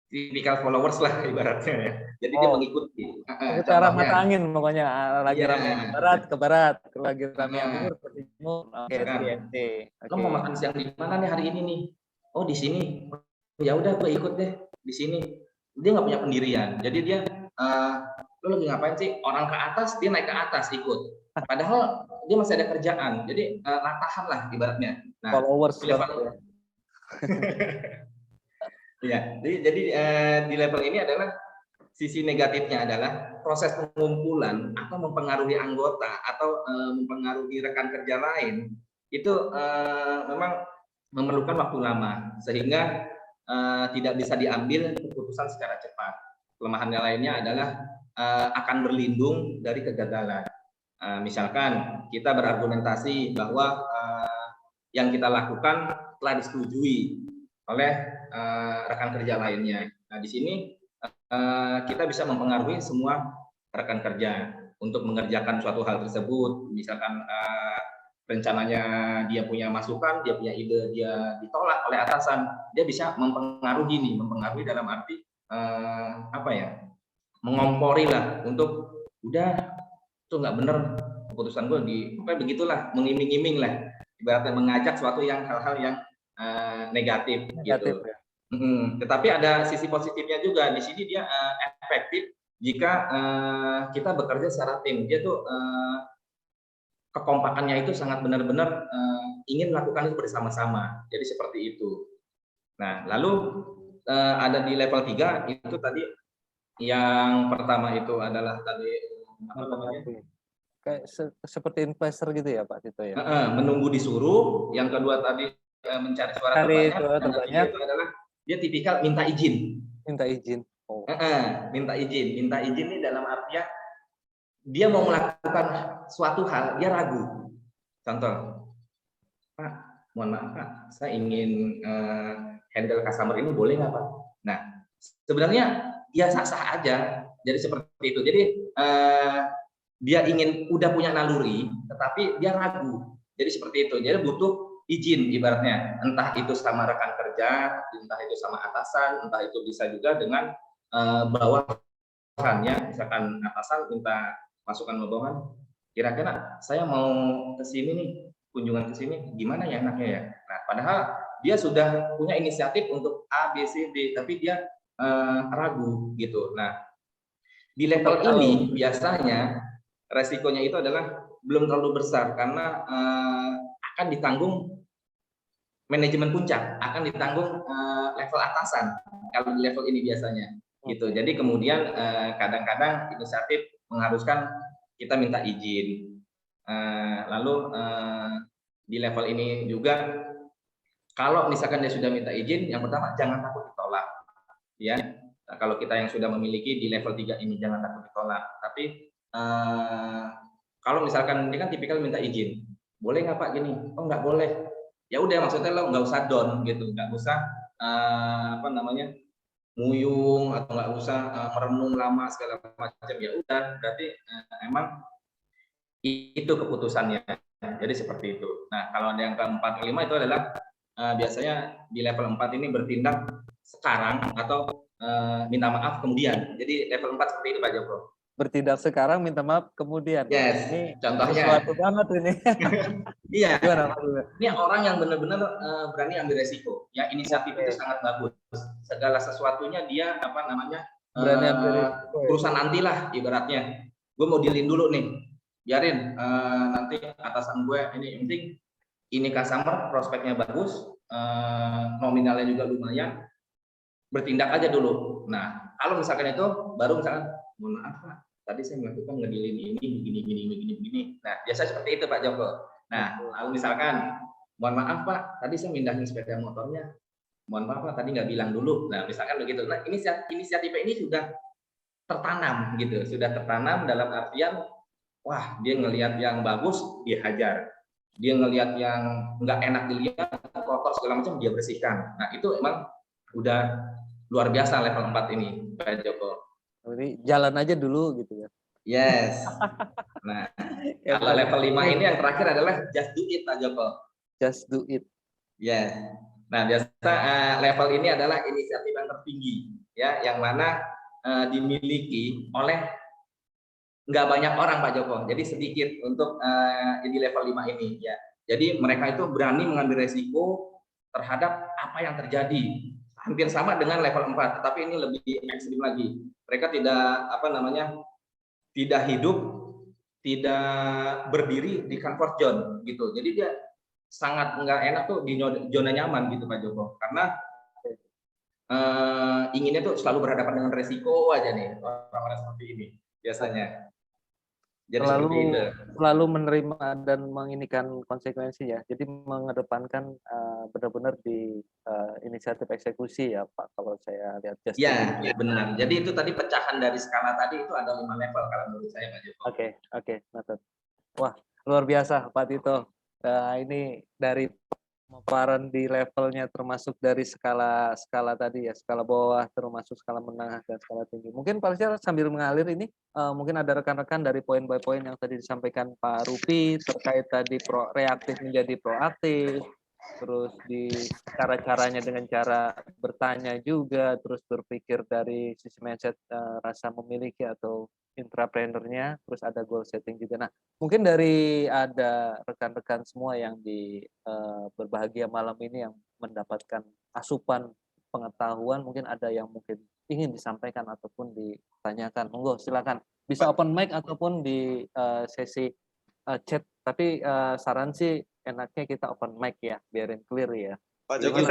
tipikal followers lah ibaratnya ya. Jadi dia mengikuti. Cara mata angin pokoknya lagi rame ke barat, lagi rame yang timur ke timur. Oke. Lo mau makan siang di mana nih hari ini nih? Oh di sini. Ya udah gue ikut deh di sini. Dia nggak punya pendirian. Jadi dia lo lagi ngapain sih? Orang ke atas dia naik ke atas ikut. Padahal dia masih ada kerjaan. Jadi latahan lah ibaratnya. Nah, followers ya, jadi di level ini adalah sisi negatifnya adalah proses pengumpulan atau mempengaruhi anggota atau mempengaruhi rekan kerja lain itu memang memerlukan waktu lama sehingga tidak bisa diambil keputusan secara cepat. Kelemahannya lainnya adalah akan berlindung dari kegagalan. Misalkan kita berargumentasi bahwa yang kita lakukan telah disetujui oleh rekan kerja lainnya. Nah, di sini kita bisa mempengaruhi semua rekan kerja untuk mengerjakan suatu hal tersebut. Misalkan rencananya dia punya masukan, dia punya ide, dia ditolak oleh atasan, dia bisa mempengaruhi dalam arti mengompori lah untuk udah itu nggak bener keputusan gue begitulah, mengiming-iming lah, ibaratnya mengajak suatu hal-hal yang negatif gitu. Ya. Tetapi ada sisi positifnya juga. Di sini dia efektif jika kita bekerja secara tim. Dia tuh kekompakannya itu sangat benar-benar ingin melakukan itu bersama-sama. Jadi seperti itu. Nah, lalu ada di level 3 itu tadi yang pertama itu adalah tadi kayak seperti investor gitu ya Pak Tito ya. Menunggu disuruh. Yang kedua tadi mencari suara terbanyak. Itu adalah dia tipikal minta izin. Minta izin. Oh. Minta izin ini dalam artian dia mau melakukan suatu hal, dia ragu. Contoh, Pak, mohon maaf Pak, saya ingin handle customer ini boleh nggak Pak? Nah, sebenarnya ya sah-sah aja. Jadi seperti itu. Jadi dia udah punya naluri, tetapi dia ragu. Jadi seperti itu. Jadi butuh izin ibaratnya, entah itu sama rekan kerja, entah itu sama atasan, entah itu bisa juga dengan bawahannya. Misalkan atasan minta masukan bawahan, kira-kira saya mau ke sini nih, kunjungan ke sini, gimana ya enaknya ya? Nah, padahal dia sudah punya inisiatif untuk A, B, C, D, tapi dia ragu gitu. Nah, di level ini biasanya resikonya itu adalah belum terlalu besar karena akan ditanggung manajemen puncak, akan ditanggung level atasan kalau di level ini biasanya gitu. Jadi kemudian kadang-kadang inisiatif mengharuskan kita minta izin. Lalu di level ini juga kalau misalkan dia sudah minta izin, yang pertama jangan takut ditolak ya. Nah, kalau kita yang sudah memiliki di level 3 ini jangan takut ditolak. Tapi kalau misalkan dia kan tipikal minta izin, boleh nggak Pak gini? Oh nggak boleh. Ya udah, maksudnya lo nggak usah down gitu, nggak usah muyung atau nggak usah merenung lama segala macam. Ya udah, berarti emang itu keputusannya. Jadi seperti itu. Nah, kalau ada yang keempat, kelima itu adalah biasanya di level 4 ini bertindak sekarang atau minta maaf kemudian. Jadi level 4 seperti itu Pak Joko. Bertindak sekarang, minta maaf kemudian. Yes, ini contohnya. Sesuatu banget ini. Iya. Ini orang yang benar-benar berani ambil resiko. Ya, inisiatif itu sangat bagus. Segala sesuatunya dia berani ambil resiko. Urusan nanti lah ibaratnya. Gue mau dealin dulu nih. Biarin nanti atasan gue ini. Yang penting ini customer, prospeknya bagus, nominalnya juga lumayan. bertindak aja dulu. Nah, kalau misalkan itu baru misalkan, mohon maaf Pak, tadi saya melakukan ngedilin ini begini. Nah, biasa seperti itu Pak Joko. Nah, lalu misalkan, mohon maaf Pak, tadi saya mindahin sepeda motornya. Mohon maaf Pak, tadi nggak bilang dulu. Nah, misalkan begitu. Nah, inisiatif ini sudah tertanam gitu, sudah tertanam dalam artian, wah dia ngelihat yang bagus dia hajar, dia ngelihat yang nggak enak dilihat, kotor segala macam dia bersihkan. Nah, itu emang udah luar biasa level 4 ini Pak Joko. Jadi jalan aja dulu gitu ya. Yes. Nah, kalau level 5 ini yang terakhir adalah just do it Pak Joko. Just do it. Yes. Nah, biasa level ini adalah inisiatif yang tertinggi ya, yang mana dimiliki oleh nggak banyak orang Pak Joko. Jadi sedikit untuk di level 5 ini ya. Jadi mereka itu berani mengambil resiko terhadap apa yang terjadi. Hampir sama dengan level 4, tetapi ini lebih ekstrim lagi. Mereka tidak hidup, tidak berdiri di comfort zone gitu. Jadi dia sangat nggak enak tuh di zona nyaman gitu Pak Joko. Karena inginnya tuh selalu berhadapan dengan resiko aja nih orang-orang seperti ini biasanya. Jadi selalu menerima dan menginikan konsekuensi ya. Jadi mengedepankan benar-benar di inisiatif eksekusi ya Pak, kalau saya lihat. Ya, benar. Jadi itu tadi pecahan dari skala tadi itu ada 5 level kalau menurut saya Pak Joko. Oke, mantap. Wah, luar biasa Pak Tito. Ini dari pemaparan di levelnya termasuk dari skala tadi ya, skala bawah termasuk skala menengah dan skala tinggi. Mungkin Pak Rizal sambil mengalir ini mungkin ada rekan-rekan dari poin by poin yang tadi disampaikan Pak Rupi terkait tadi reaktif menjadi proaktif, terus di cara-caranya dengan cara bertanya juga, terus berpikir dari sisi mindset rasa memiliki atau intrapreneurnya, terus ada goal setting juga. Nah, mungkin dari ada rekan-rekan semua yang di berbahagia malam ini yang mendapatkan asupan pengetahuan, mungkin ada yang mungkin ingin disampaikan ataupun ditanyakan. Monggo silakan. Bisa open mic ataupun di sesi chat. Tapi saran sih enaknya kita open mic ya, biarin clear ya. Pak Joko,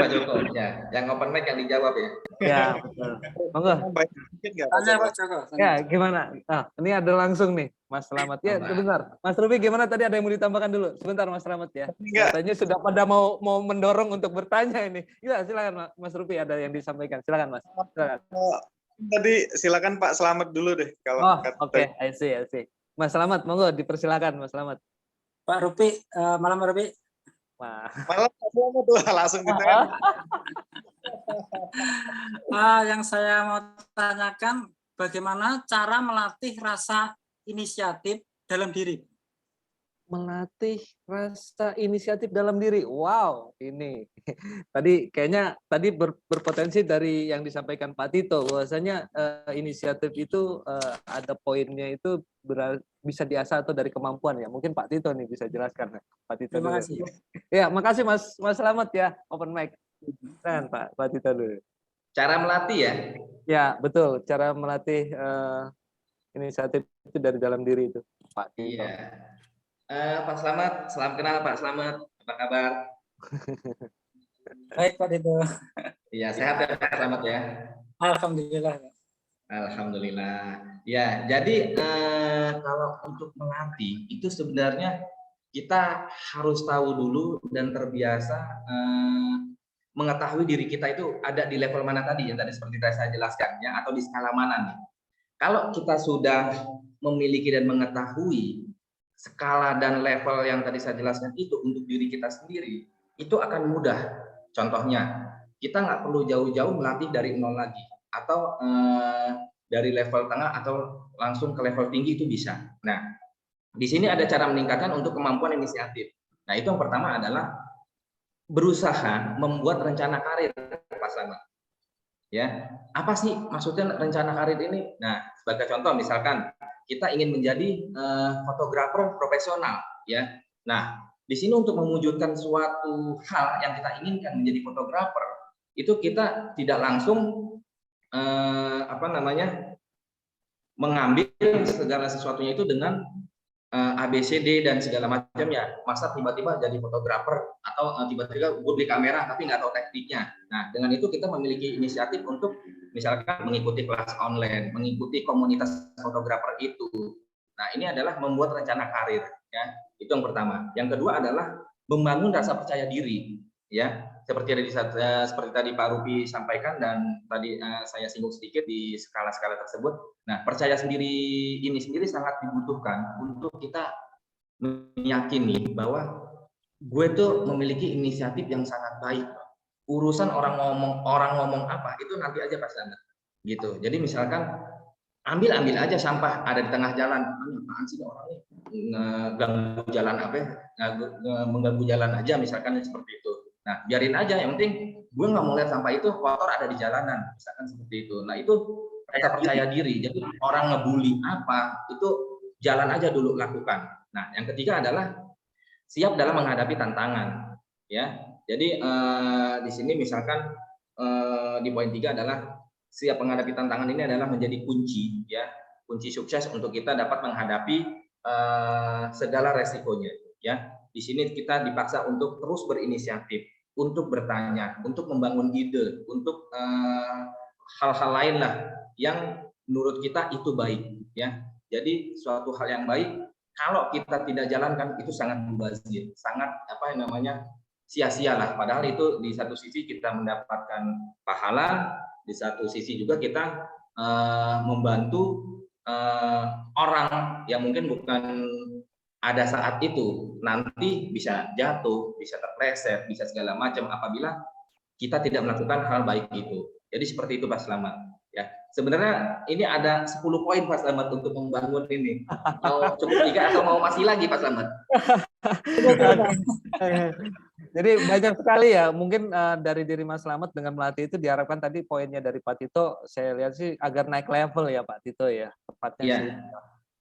ya, yang open mic yang dijawab ya. Ya, betul. Monggo. Tanya Pak Joko. Ya, gimana? Ini ada langsung nih, Mas Slamet. Ya, sebentar. Mas Ruby gimana tadi, ada yang mau ditambahkan dulu? Sebentar Mas Slamet ya. Katanya sudah pada mau mendorong untuk bertanya ini. Ya, silakan Mas Ruby, ada yang disampaikan. Silakan Mas. Silakan. Tadi silakan Pak Slamet dulu deh kalau oke. I see. Mas Slamet, monggo dipersilakan Mas Slamet. Pak Rupi, malam Rupi. Malam tuh langsung ditanya. Yang saya mau tanyakan, bagaimana cara melatih rasa inisiatif dalam diri? Melatih rasa inisiatif dalam diri. Wow, ini tadi kayaknya berpotensi dari yang disampaikan Pak Tito, bahwasanya inisiatif itu ada poinnya itu bisa diasah atau dari kemampuan ya. Mungkin Pak Tito nih bisa jelaskan. Pak Tito. Terima kasih. Ya, makasih Mas Slamet ya. Open mic. Kan Pak Tito dulu. Cara melatih ya? Ya, betul. Cara melatih inisiatif itu dari dalam diri itu, Pak Tito. Iya. Pak Slamet, salam kenal Pak Slamet. Apa kabar? Baik Pak Tito. Iya, sehat ya Pak Slamet ya? Alhamdulillah. Alhamdulillah. Ya, jadi kalau untuk melatih itu sebenarnya kita harus tahu dulu dan terbiasa mengetahui diri kita itu ada di level mana tadi yang tadi seperti saya jelaskan ya, atau di skala mana nih. Kalau kita sudah memiliki dan mengetahui skala dan level yang tadi saya jelaskan itu untuk diri kita sendiri, itu akan mudah. Contohnya, kita nggak perlu jauh-jauh melatih dari nol lagi, atau dari level tengah atau langsung ke level tinggi itu bisa. Nah, di sini ada cara meningkatkan untuk kemampuan inisiatif. Nah, itu yang pertama adalah berusaha membuat rencana karir, Pak Slamet. Ya, apa sih maksudnya rencana karir ini? Nah, sebagai contoh misalkan kita ingin menjadi fotografer profesional, ya. Nah, di sini untuk mewujudkan suatu hal yang kita inginkan menjadi fotografer, itu kita tidak langsung mengambil segala sesuatunya itu dengan ABCD dan segala macamnya, masa tiba-tiba jadi fotografer atau tiba-tiba gue beli kamera tapi nggak tahu tekniknya. Nah, dengan itu kita memiliki inisiatif untuk misalkan mengikuti kelas online, mengikuti komunitas fotografer itu. Nah, ini adalah membuat rencana karir, ya. Itu yang pertama. Yang kedua adalah membangun rasa percaya diri, ya. Seperti tadi Pak Rupi sampaikan dan tadi saya singgung sedikit di skala-skala tersebut. Nah, percaya ini sendiri sangat dibutuhkan untuk kita meyakini bahwa gue tuh memiliki inisiatif yang sangat baik. Urusan orang ngomong apa itu nanti aja pas sana. Gitu. Jadi misalkan ambil aja sampah ada di tengah jalan. Apaan sih orang ini mengganggu jalan mengganggu jalan aja misalkan seperti itu. Nah, biarin aja, yang penting gue nggak mau lihat sampah itu kotor ada di jalanan, misalkan seperti itu. Nah, itu rasa percaya diri. Jadi orang ngebully apa itu jalan aja dulu lakukan. Nah, yang ketiga adalah siap dalam menghadapi tantangan, ya. Jadi di sini misalkan di poin 3 adalah siap menghadapi tantangan ini adalah menjadi kunci, ya, kunci sukses untuk kita dapat menghadapi segala resikonya, ya. Di sini kita dipaksa untuk terus berinisiatif, untuk bertanya, untuk membangun ide, untuk hal-hal lain lah yang menurut kita itu baik, ya. Jadi suatu hal yang baik kalau kita tidak jalankan itu sangat mubazir, sangat sia-sia lah. Padahal itu di satu sisi kita mendapatkan pahala, di satu sisi juga kita membantu orang yang mungkin bukan ada saat itu, nanti bisa jatuh, bisa terpleset, bisa segala macam apabila kita tidak melakukan hal baik itu. Jadi seperti itu Pak Slamet. Ya, sebenarnya ini ada 10 poin Pak Slamet untuk membangun ini. Mau cukup 3 atau mau masih lagi Pak Slamet? Jadi banyak sekali ya, mungkin dari diri Mas Slamet dengan melatih itu diharapkan tadi poinnya dari Pak Tito, saya lihat sih agar naik level ya Pak Tito ya, tepatnya sih.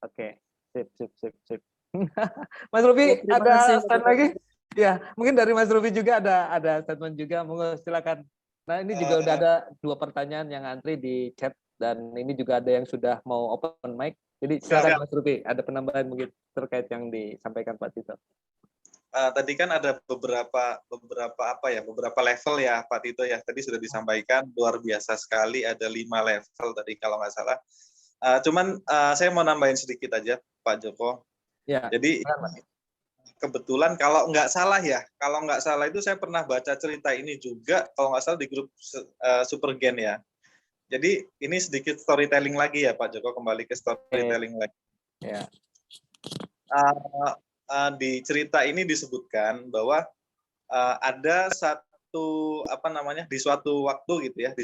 Oke, sip. Mas Rufi ada stand lagi? Ya, mungkin dari Mas Rufi juga ada statement juga, monggo silakan. Nah, ini juga udah ada 2 pertanyaan yang antri di chat dan ini juga ada yang sudah mau open mic. Jadi silakan Mas Rufi, ada penambahan mungkin terkait yang disampaikan Pak Tito. Tadi kan ada beberapa level ya Pak Tito ya. Tadi sudah disampaikan luar biasa sekali, ada 5 level tadi kalau nggak salah. Cuman saya mau nambahin sedikit aja Pak Joko. Ya. Jadi kebetulan kalau nggak salah itu saya pernah baca cerita ini juga kalau nggak salah di grup Supergen ya. Jadi ini sedikit storytelling lagi ya Pak Joko, kembali ke storytelling lagi. Ya. Di cerita ini disebutkan bahwa ada di suatu waktu gitu ya,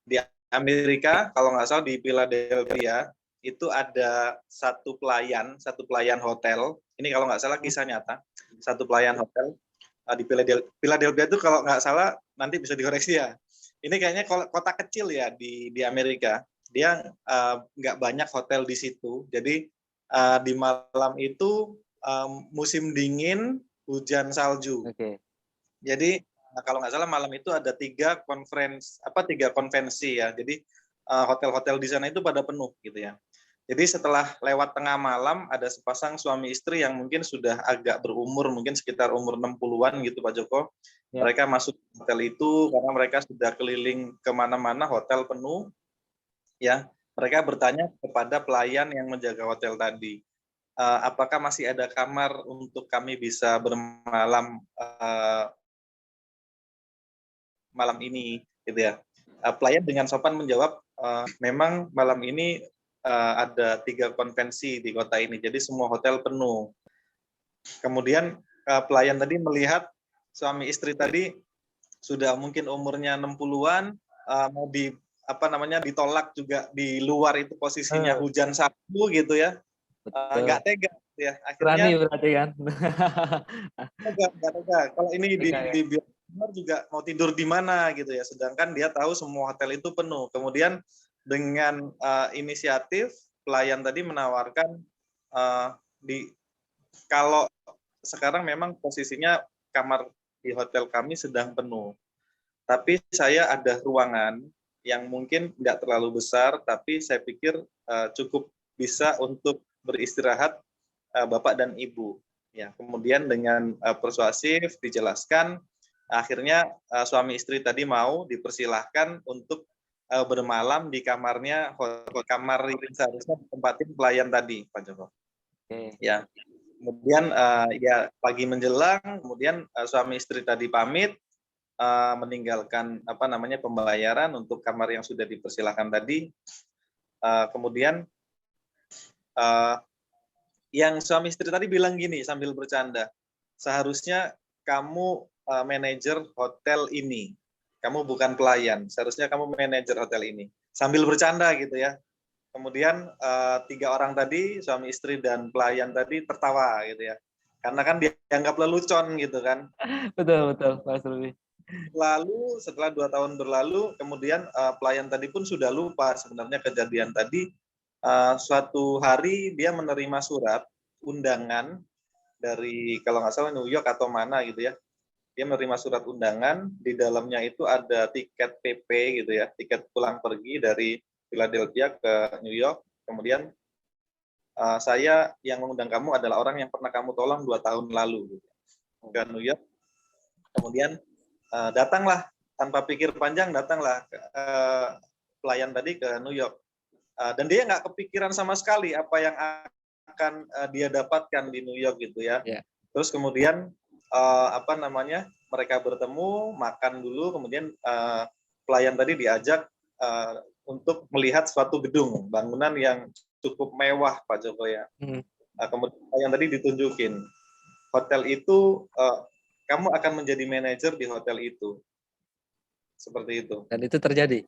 di Amerika kalau nggak salah di Philadelphia itu ada satu pelayan hotel. Ini kalau nggak salah kisah nyata. Satu pelayan hotel di Philadelphia itu kalau nggak salah nanti bisa dikoreksi ya. Ini kayaknya kota kecil ya di Amerika. Dia nggak banyak hotel di situ. Jadi di malam itu musim dingin, hujan salju. Okay. Jadi kalau nggak salah malam itu ada 3 konvensi ya. Jadi hotel-hotel di sana itu pada penuh gitu ya. Jadi setelah lewat tengah malam ada sepasang suami istri yang mungkin sudah agak berumur, mungkin sekitar umur 60-an gitu Pak Joko. Ya. Mereka masuk hotel itu karena mereka sudah keliling kemana-mana, hotel penuh. Ya, mereka bertanya kepada pelayan yang menjaga hotel tadi, apakah masih ada kamar untuk kami bisa bermalam malam ini, gitu ya. Pelayan dengan sopan menjawab, memang malam ini ada 3 konvensi di kota ini, jadi semua hotel penuh. Kemudian pelayan tadi melihat suami istri tadi sudah mungkin umurnya 60-an, mau ditolak juga di luar itu posisinya hujan salju gitu ya, nggak tega ya. Akhirnya berarti kan. Nggak tega. Kalau ini di juga mau tidur di mana gitu ya, sedangkan dia tahu semua hotel itu penuh. Kemudian dengan inisiatif pelayan tadi menawarkan kalau sekarang memang posisinya kamar di hotel kami sedang penuh, tapi saya ada ruangan yang mungkin tidak terlalu besar, tapi saya pikir cukup bisa untuk beristirahat Bapak dan Ibu. Ya, kemudian dengan persuasif dijelaskan, akhirnya suami istri tadi mau dipersilahkan untuk bermalam di kamarnya, kamar yang seharusnya ditempatin pelayan tadi, Pak Joko. Oke. Ya, kemudian ya pagi menjelang, kemudian suami istri tadi pamit, meninggalkan pembayaran untuk kamar yang sudah dipersilahkan tadi. Kemudian yang suami istri tadi bilang gini sambil bercanda, seharusnya kamu manajer hotel ini, kamu bukan pelayan, seharusnya kamu manajer hotel ini, sambil bercanda gitu ya. Kemudian 3 orang tadi, suami istri dan pelayan tadi tertawa gitu ya, karena kan dianggap lelucon gitu kan. Betul Mas Ruby. Lalu setelah 2 tahun berlalu, kemudian pelayan tadi pun sudah lupa sebenarnya kejadian tadi. Suatu hari dia menerima surat undangan dari kalau nggak salah New York atau mana gitu ya. Dia menerima surat undangan, di dalamnya itu ada tiket PP gitu ya, tiket pulang pergi dari Philadelphia ke New York. Kemudian saya yang mengundang kamu adalah orang yang pernah kamu tolong 2 tahun lalu gitu, ke New York. Kemudian datanglah tanpa pikir panjang, datanglah pelayan tadi ke New York. Dan dia nggak kepikiran sama sekali apa yang akan dia dapatkan di New York gitu ya. Yeah. Terus kemudian mereka bertemu, makan dulu, kemudian pelayan tadi diajak untuk melihat suatu gedung, bangunan yang cukup mewah, Pak Joko ya. Kemudian pelayan tadi ditunjukin hotel itu, kamu akan menjadi manajer di hotel itu, seperti itu. Dan itu terjadi.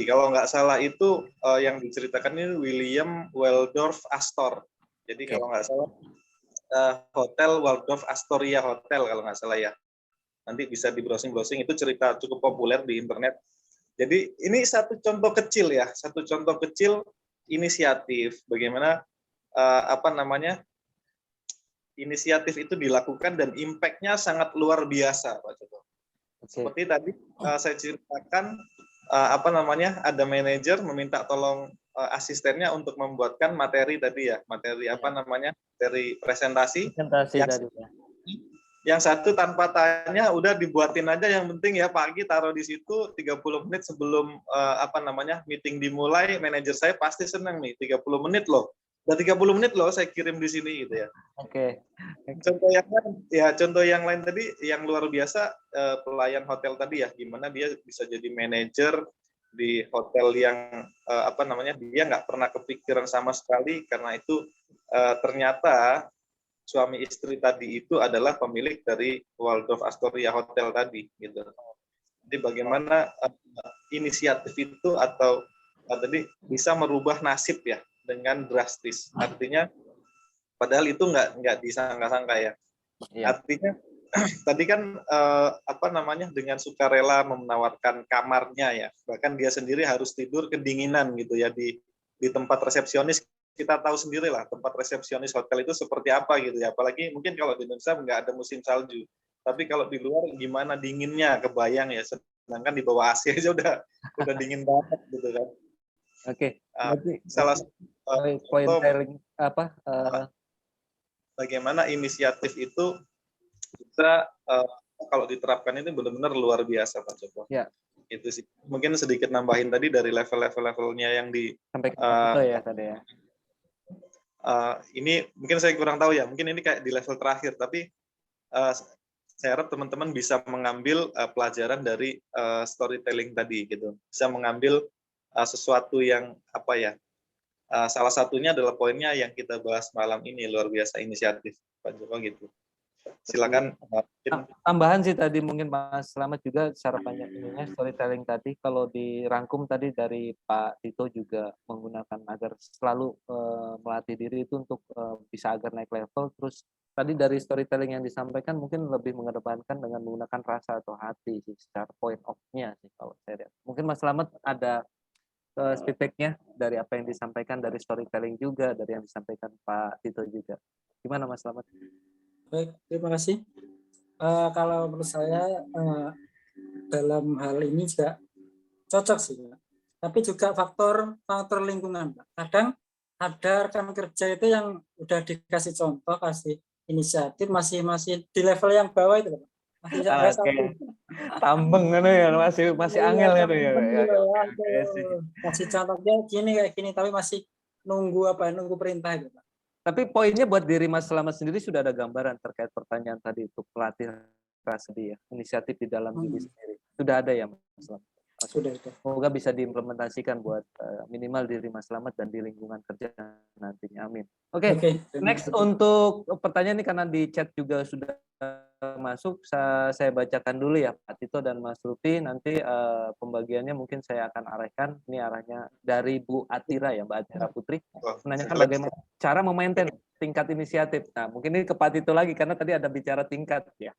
Kalau nggak salah itu yang diceritakan ini William Waldorf Astor. Jadi kalau nggak salah Hotel Waldorf Astoria Hotel kalau nggak salah ya. Nanti bisa di browsing-browsing, itu cerita cukup populer di internet. Jadi ini satu contoh kecil ya, satu contoh kecil inisiatif bagaimana inisiatif itu dilakukan dan impact-nya sangat luar biasa, Pak Joko. Seperti tadi saya ceritakan, ada manajer meminta tolong asistennya untuk membuatkan materi tadi ya, materi materi presentasi. Tadi ya. Yang satu tanpa tanya udah dibuatin aja, yang penting ya pagi taruh di situ 30 menit sebelum meeting dimulai, manajer saya pasti senang nih, 30 menit loh. Udah 30 menit loh saya kirim di sini gitu ya. Oke. Contoh yang lain tadi yang luar biasa, pelayan hotel tadi ya, gimana dia bisa jadi manajer di hotel yang dia nggak pernah kepikiran sama sekali, karena itu ternyata suami istri tadi itu adalah pemilik dari Waldorf Astoria Hotel tadi gitu. Jadi bagaimana inisiatif itu atau tadi bisa merubah nasib ya dengan drastis. Artinya padahal itu nggak disangka-sangka ya. Artinya tadi kan dengan sukarela menawarkan kamarnya ya. Bahkan dia sendiri harus tidur kedinginan gitu ya di tempat resepsionis. Kita tahu sendiri lah tempat resepsionis hotel itu seperti apa gitu ya. Apalagi mungkin kalau di Indonesia nggak ada musim salju. Tapi kalau di luar gimana dinginnya, kebayang ya. Sedangkan di bawah AC aja udah dingin banget gitu kan. Oke. Salah satu poin sharing bagaimana inisiatif itu bisa kalau diterapkan itu benar-benar luar biasa, Pak Joko. Ya. Itu sih. Mungkin sedikit nambahin tadi dari levelnya yang di sampai ke ya tadi ya. Ini mungkin saya kurang tahu ya. Mungkin ini kayak di level terakhir, tapi saya harap teman-teman bisa mengambil pelajaran dari storytelling tadi gitu. Bisa mengambil sesuatu yang salah satunya adalah poinnya yang kita bahas malam ini, luar biasa inisiatif Pak Joko gitu. Silakan. Tambahan sih tadi mungkin Mas Slamet juga secara banyak ininya storytelling tadi, kalau dirangkum tadi dari Pak Tito juga menggunakan agar selalu melatih diri itu untuk bisa agar naik level. Terus tadi dari storytelling yang disampaikan mungkin lebih mengedepankan dengan menggunakan rasa atau hati sih secara point of-nya sih kalau saya lihat. Mungkin Mas Slamet ada feedback-nya dari apa yang disampaikan dari storytelling juga, dari yang disampaikan Pak Tito juga. Gimana Mas Slamet? Baik, terima kasih. Kalau menurut saya dalam hal ini juga cocok sih, Pak. Tapi juga faktor lingkungan, Pak. Kadang ada rekan kerja itu yang udah dikasih contoh, kasih inisiatif, masih di level yang bawah itu, Pak. Masih tambeng kan ya, masih angel kan ya. Kasih contohnya gini kayak gini, tapi masih nunggu perintah itu, Pak. Tapi poinnya buat diri Mas Slamet sendiri sudah ada gambaran terkait pertanyaan tadi itu, pelatih rasa dia, inisiatif di dalam diri sendiri. Sudah ada ya Mas Slamet? Sudah itu. Semoga bisa diimplementasikan buat minimal diri Mas Slamet dan di lingkungan kerja nantinya. Amin. Oke. Next untuk pertanyaan ini karena di chat juga sudah masuk, saya bacakan dulu ya Pak Tito dan Mas Ruti. Nanti pembagiannya mungkin saya akan arahkan. Ini arahnya dari Bu Atira ya, Mbak Atira Putri. Menanyakan bagaimana cara memaintain tingkat inisiatif. Nah, mungkin ini ke Pak Tito lagi karena tadi ada bicara tingkat ya.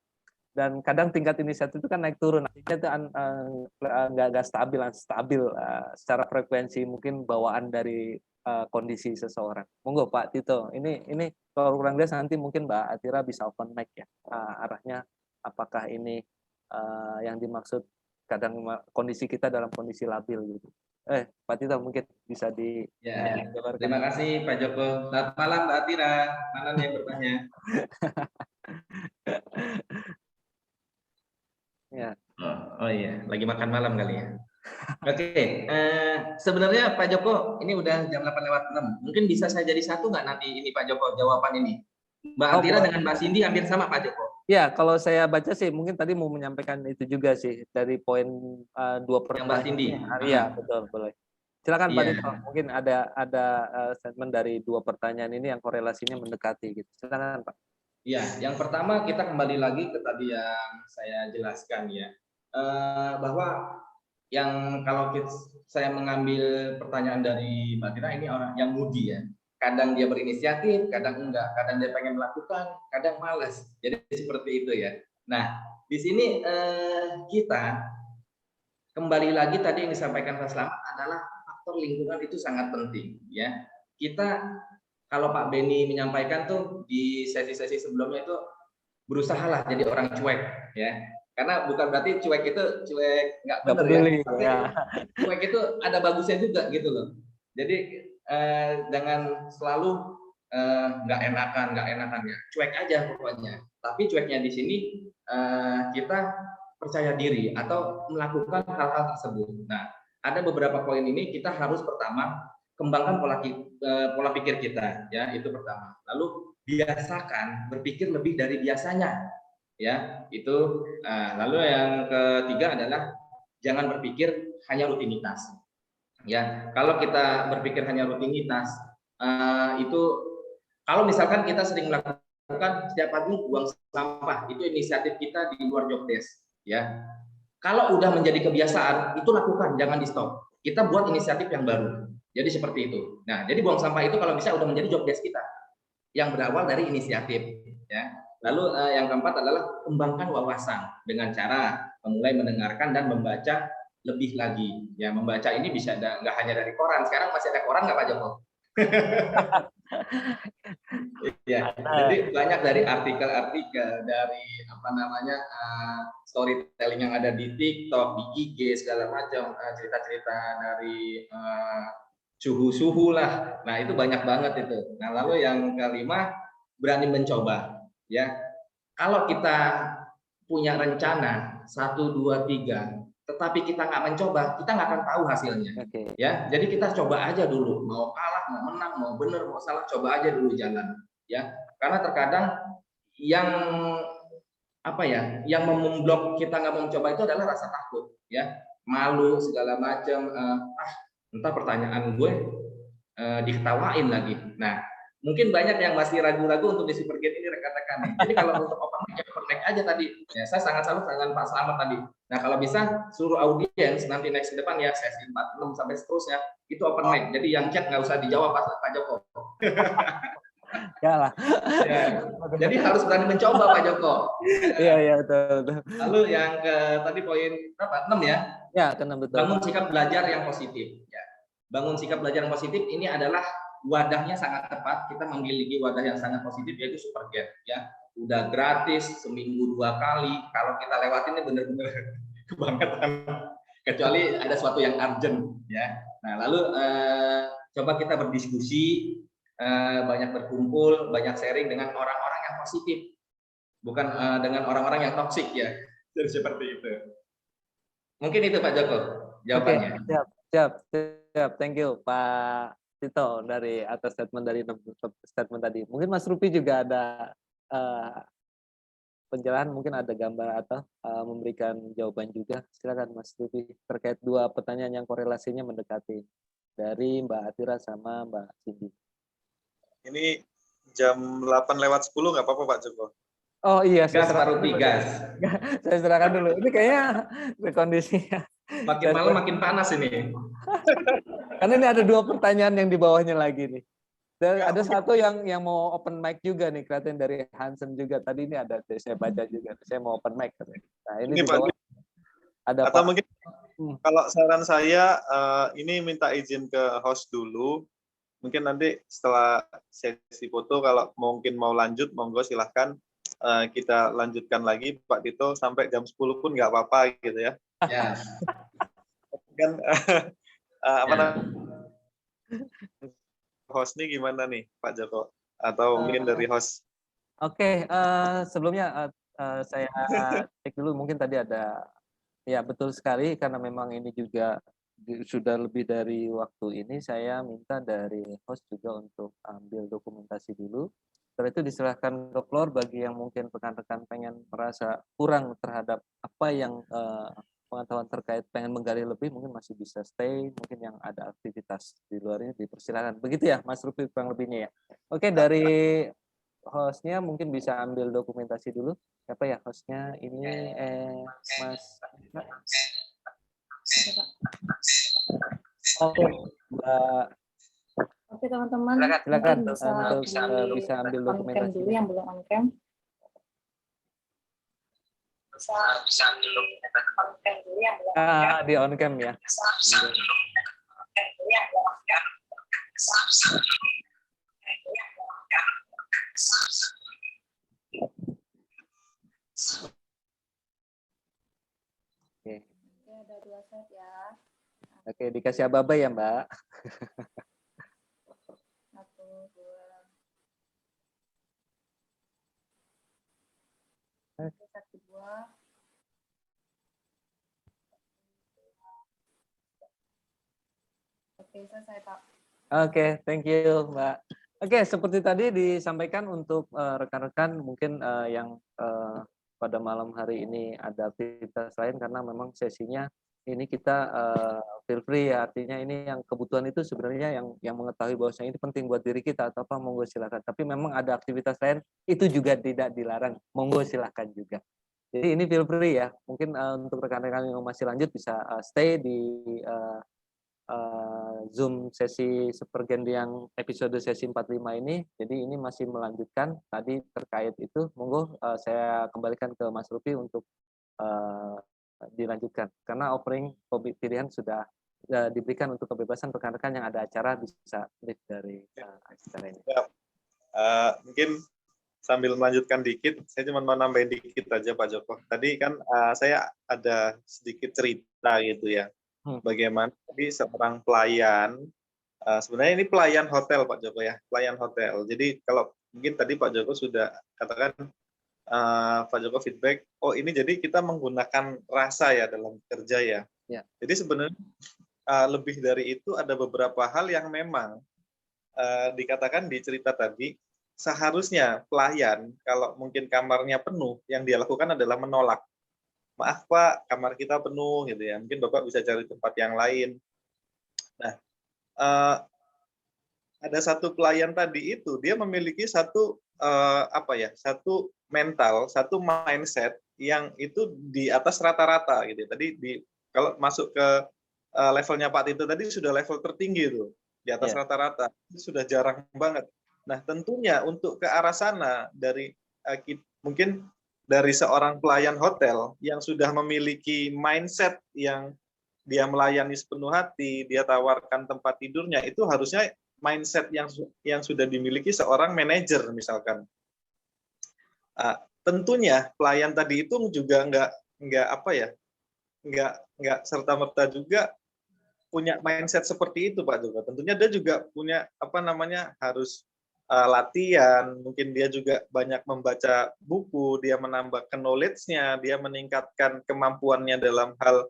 Dan kadang tingkat inisiatif itu kan naik turun, itu nggak stabil secara frekuensi, mungkin bawaan dari kondisi seseorang. Monggo Pak Tito, ini kalau kurang lebih nanti mungkin Mbak Atira bisa open mic ya, arahnya apakah ini yang dimaksud kadang kondisi kita dalam kondisi labil gitu. Pak Tito mungkin bisa di. Ya, terima kasih Pak Joko. Selamat malam Mbak Atira, mana yang bertanya? Ya. Oh iya, lagi makan malam kali ya. Oke, sebenarnya Pak Joko, ini udah jam 8:06. Mungkin bisa saya jadi satu nggak nanti ini Pak Joko jawaban ini? Mbak Atira dengan Mbak Cindy hampir sama Pak Joko. Ya, kalau saya baca sih mungkin tadi mau menyampaikan itu juga sih dari poin 2 pertanyaan. Mbak Cindy. Iya, betul, boleh. Silakan Pak Tito, mungkin ada statement dari 2 pertanyaan ini yang korelasinya mendekati gitu. Silakan Pak. Ya, yang pertama kita kembali lagi ke tadi yang saya jelaskan ya, bahwa yang kalau saya mengambil pertanyaan dari Mbak Tira, ini orang yang moody ya, kadang dia berinisiatif, kadang enggak, kadang dia pengen melakukan, kadang malas, jadi seperti itu ya. Nah, di sini kita kembali lagi tadi yang disampaikan Pak Slamet adalah faktor lingkungan itu sangat penting ya. Kita kalau Pak Beni menyampaikan tuh di sesi-sesi sebelumnya itu berusahalah jadi orang cuek ya, karena bukan berarti cuek itu cuek nggak benar ya, tapi cuek itu ada bagusnya juga gitu loh. Jadi jangan selalu nggak enakan ya, cuek aja pokoknya. Tapi cueknya di sini kita percaya diri atau melakukan hal-hal tersebut. Nah, ada beberapa poin ini kita harus pertama kembangkan pola pikir kita ya, itu pertama. Lalu biasakan berpikir lebih dari biasanya ya, itu. Lalu yang ketiga adalah jangan berpikir hanya rutinitas ya. Kalau kita berpikir hanya rutinitas itu, kalau misalkan kita sering melakukan setiap pagi buang sampah, itu inisiatif kita di luar job desk ya. Kalau udah menjadi kebiasaan itu lakukan, jangan di stop. Kita buat inisiatif yang baru. Jadi seperti itu. Nah, jadi buang sampah itu kalau bisa udah menjadi job desk kita yang berawal dari inisiatif ya. Lalu yang keempat adalah kembangkan wawasan dengan cara memulai mendengarkan dan membaca lebih lagi. Ya, membaca ini bisa nggak hanya dari koran. Sekarang masih ada koran nggak Pak Joko? Ya, jadi banyak dari artikel-artikel, dari storytelling yang ada di TikTok, di IG segala macam, cerita-cerita dari suhu-suhu lah. Nah, itu banyak banget itu. Nah, lalu yang kelima, berani mencoba ya. Kalau kita punya rencana 1, 2, 3, tetapi kita nggak mencoba, kita nggak akan tahu hasilnya. Ya, jadi kita coba aja dulu, mau kalah, mau menang, mau benar, mau salah, coba aja dulu jalan ya. Karena terkadang yang memblok kita nggak mau mencoba itu adalah rasa takut ya, malu segala macam, entah pertanyaan gue diketawain lagi. Nah, mungkin banyak yang masih ragu-ragu untuk di Supergate ini rekan-rekan. Jadi kalau untuk open mic aja tadi, ya saya sangat salut dengan Pak Slamet tadi. Nah, kalau bisa suruh audiens nanti next ke depan ya, sesi 46 sampai seterusnya itu open mic. Jadi yang chat nggak usah dijawab Pak Joko. Ya. Jadi harus berani mencoba Pak Joko. Iya betul. Lalu yang tadi poin berapa? 6 ya? Ya, 6 betul. Bangun sikap belajar yang positif. Ya. Bangun sikap belajar yang positif ini adalah wadahnya sangat tepat. Kita memiliki wadah yang sangat positif yaitu Supergate ya. Udah gratis seminggu 2 kali. Kalau kita lewatin ini benar-benar kebangetan. kecuali ada sesuatu yang urgent ya. Nah, lalu coba kita berdiskusi, banyak berkumpul, banyak sharing dengan orang-orang yang positif, bukan dengan orang-orang yang toksik ya. Jadi seperti itu. Mungkin itu Pak Joko jawabannya. Siap. Thank you Pak Tito dari atas statement tadi. Mungkin Mas Rupi juga ada penjelasan, mungkin ada gambar atau memberikan jawaban juga. Silakan Mas Rupi terkait dua pertanyaan yang korelasinya mendekati dari Mbak Atira sama Mbak Cindy. Ini jam 8:10 nggak apa-apa Pak Joko? Oh iya, gas Pak Rupi, gas. Saya serahkan dulu. Ini kayaknya kondisinya. Makin malam makin panas ini. Karena ini ada dua pertanyaan yang di bawahnya lagi nih. Dan ada satu yang mau open mic juga nih, kelihatan dari Hansen juga. Tadi ini ada, saya baca juga. Saya mau open mic. Nah ini di bawah ada atau Pak. Mungkin kalau saran saya ini minta izin ke host dulu. Mungkin nanti setelah sesi foto kalau mungkin mau lanjut, monggo silahkan kita lanjutkan lagi Pak Tito sampai jam 10 pun nggak apa-apa gitu ya. Ya. Kan namanya host nih gimana nih Pak Joko? Atau mungkin dari host? Oke, sebelumnya saya cek dulu, mungkin tadi ada, ya betul sekali, karena memang ini juga sudah lebih dari waktu ini, saya minta dari host juga untuk ambil dokumentasi dulu. Setelah itu diserahkan ke floor bagi yang mungkin rekan-rekan pengen merasa kurang terhadap apa yang pengetahuan terkait, pengen menggali lebih, mungkin masih bisa stay, mungkin yang ada aktivitas di luar ini dipersilakan. Begitu ya Mas Rupi kurang lebihnya ya. Oke, dari hostnya mungkin bisa ambil dokumentasi dulu. Siapa ya hostnya? Ini Mas. Oke, Mbak. Oke teman-teman, silakan bisa ambil dokumentasi dulu yang belum on cam. Bisa ambil dokumentasi dulu yang belum on cam. Di on cam ya. Oke. Ada 2 set ya. Oke, dikasih aba-aba ya Mbak. 1, 2. Oke, 1, 2. Oke, selesai Pak. Oke, thank you Mbak. Oke, seperti tadi disampaikan untuk rekan-rekan mungkin yang pada malam hari ini ada aktivitas lain, karena memang sesinya ini kita feel free ya, artinya ini yang kebutuhan itu sebenarnya yang mengetahui bahwasanya ini penting buat diri kita atau apa, monggo silakan. Tapi memang ada aktivitas lain itu juga tidak dilarang, monggo silakan juga. Jadi ini feel free ya. Mungkin untuk rekan-rekan yang masih lanjut bisa stay di Zoom sesi sepergen yang episode sesi 45 ini. Jadi ini masih melanjutkan tadi terkait itu. Monggo saya kembalikan ke Mas Rupi untuk dilanjutkan, karena offering pilihan sudah diberikan untuk kebebasan rekan-rekan yang ada acara bisa live dari acara ini. Ya. Mungkin sambil melanjutkan dikit, saya cuma mau nambahin dikit aja Pak Joko. Tadi kan saya ada sedikit cerita gitu ya, bagaimana tadi seorang pelayan, sebenarnya ini pelayan hotel Pak Joko ya, pelayan hotel. Jadi kalau mungkin tadi Pak Joko sudah katakan, Pak Joko feedback, oh ini jadi kita menggunakan rasa ya dalam kerja ya. Ya. Jadi sebenarnya lebih dari itu ada beberapa hal yang memang dikatakan di cerita tadi, seharusnya pelayan kalau mungkin kamarnya penuh, yang dia lakukan adalah menolak. Maaf Pak, kamar kita penuh gitu ya. Mungkin Bapak bisa cari tempat yang lain. Nah, ada satu pelayan tadi itu dia memiliki satu satu mental, satu mindset yang itu di atas rata-rata gitu. Tadi kalau masuk ke levelnya Pak Tito tadi sudah level tertinggi itu, di atas rata-rata. Itu sudah jarang banget. Nah, tentunya untuk ke arah sana dari mungkin dari seorang pelayan hotel yang sudah memiliki mindset yang dia melayani sepenuh hati, dia tawarkan tempat tidurnya, itu harusnya mindset yang sudah dimiliki seorang manajer misalkan. Tentunya pelayan tadi itu juga nggak nggak serta-merta juga punya mindset seperti itu Pak Joko. Tentunya dia juga punya apa namanya harus latihan, mungkin dia juga banyak membaca buku, dia menambah knowledge-nya, dia meningkatkan kemampuannya dalam hal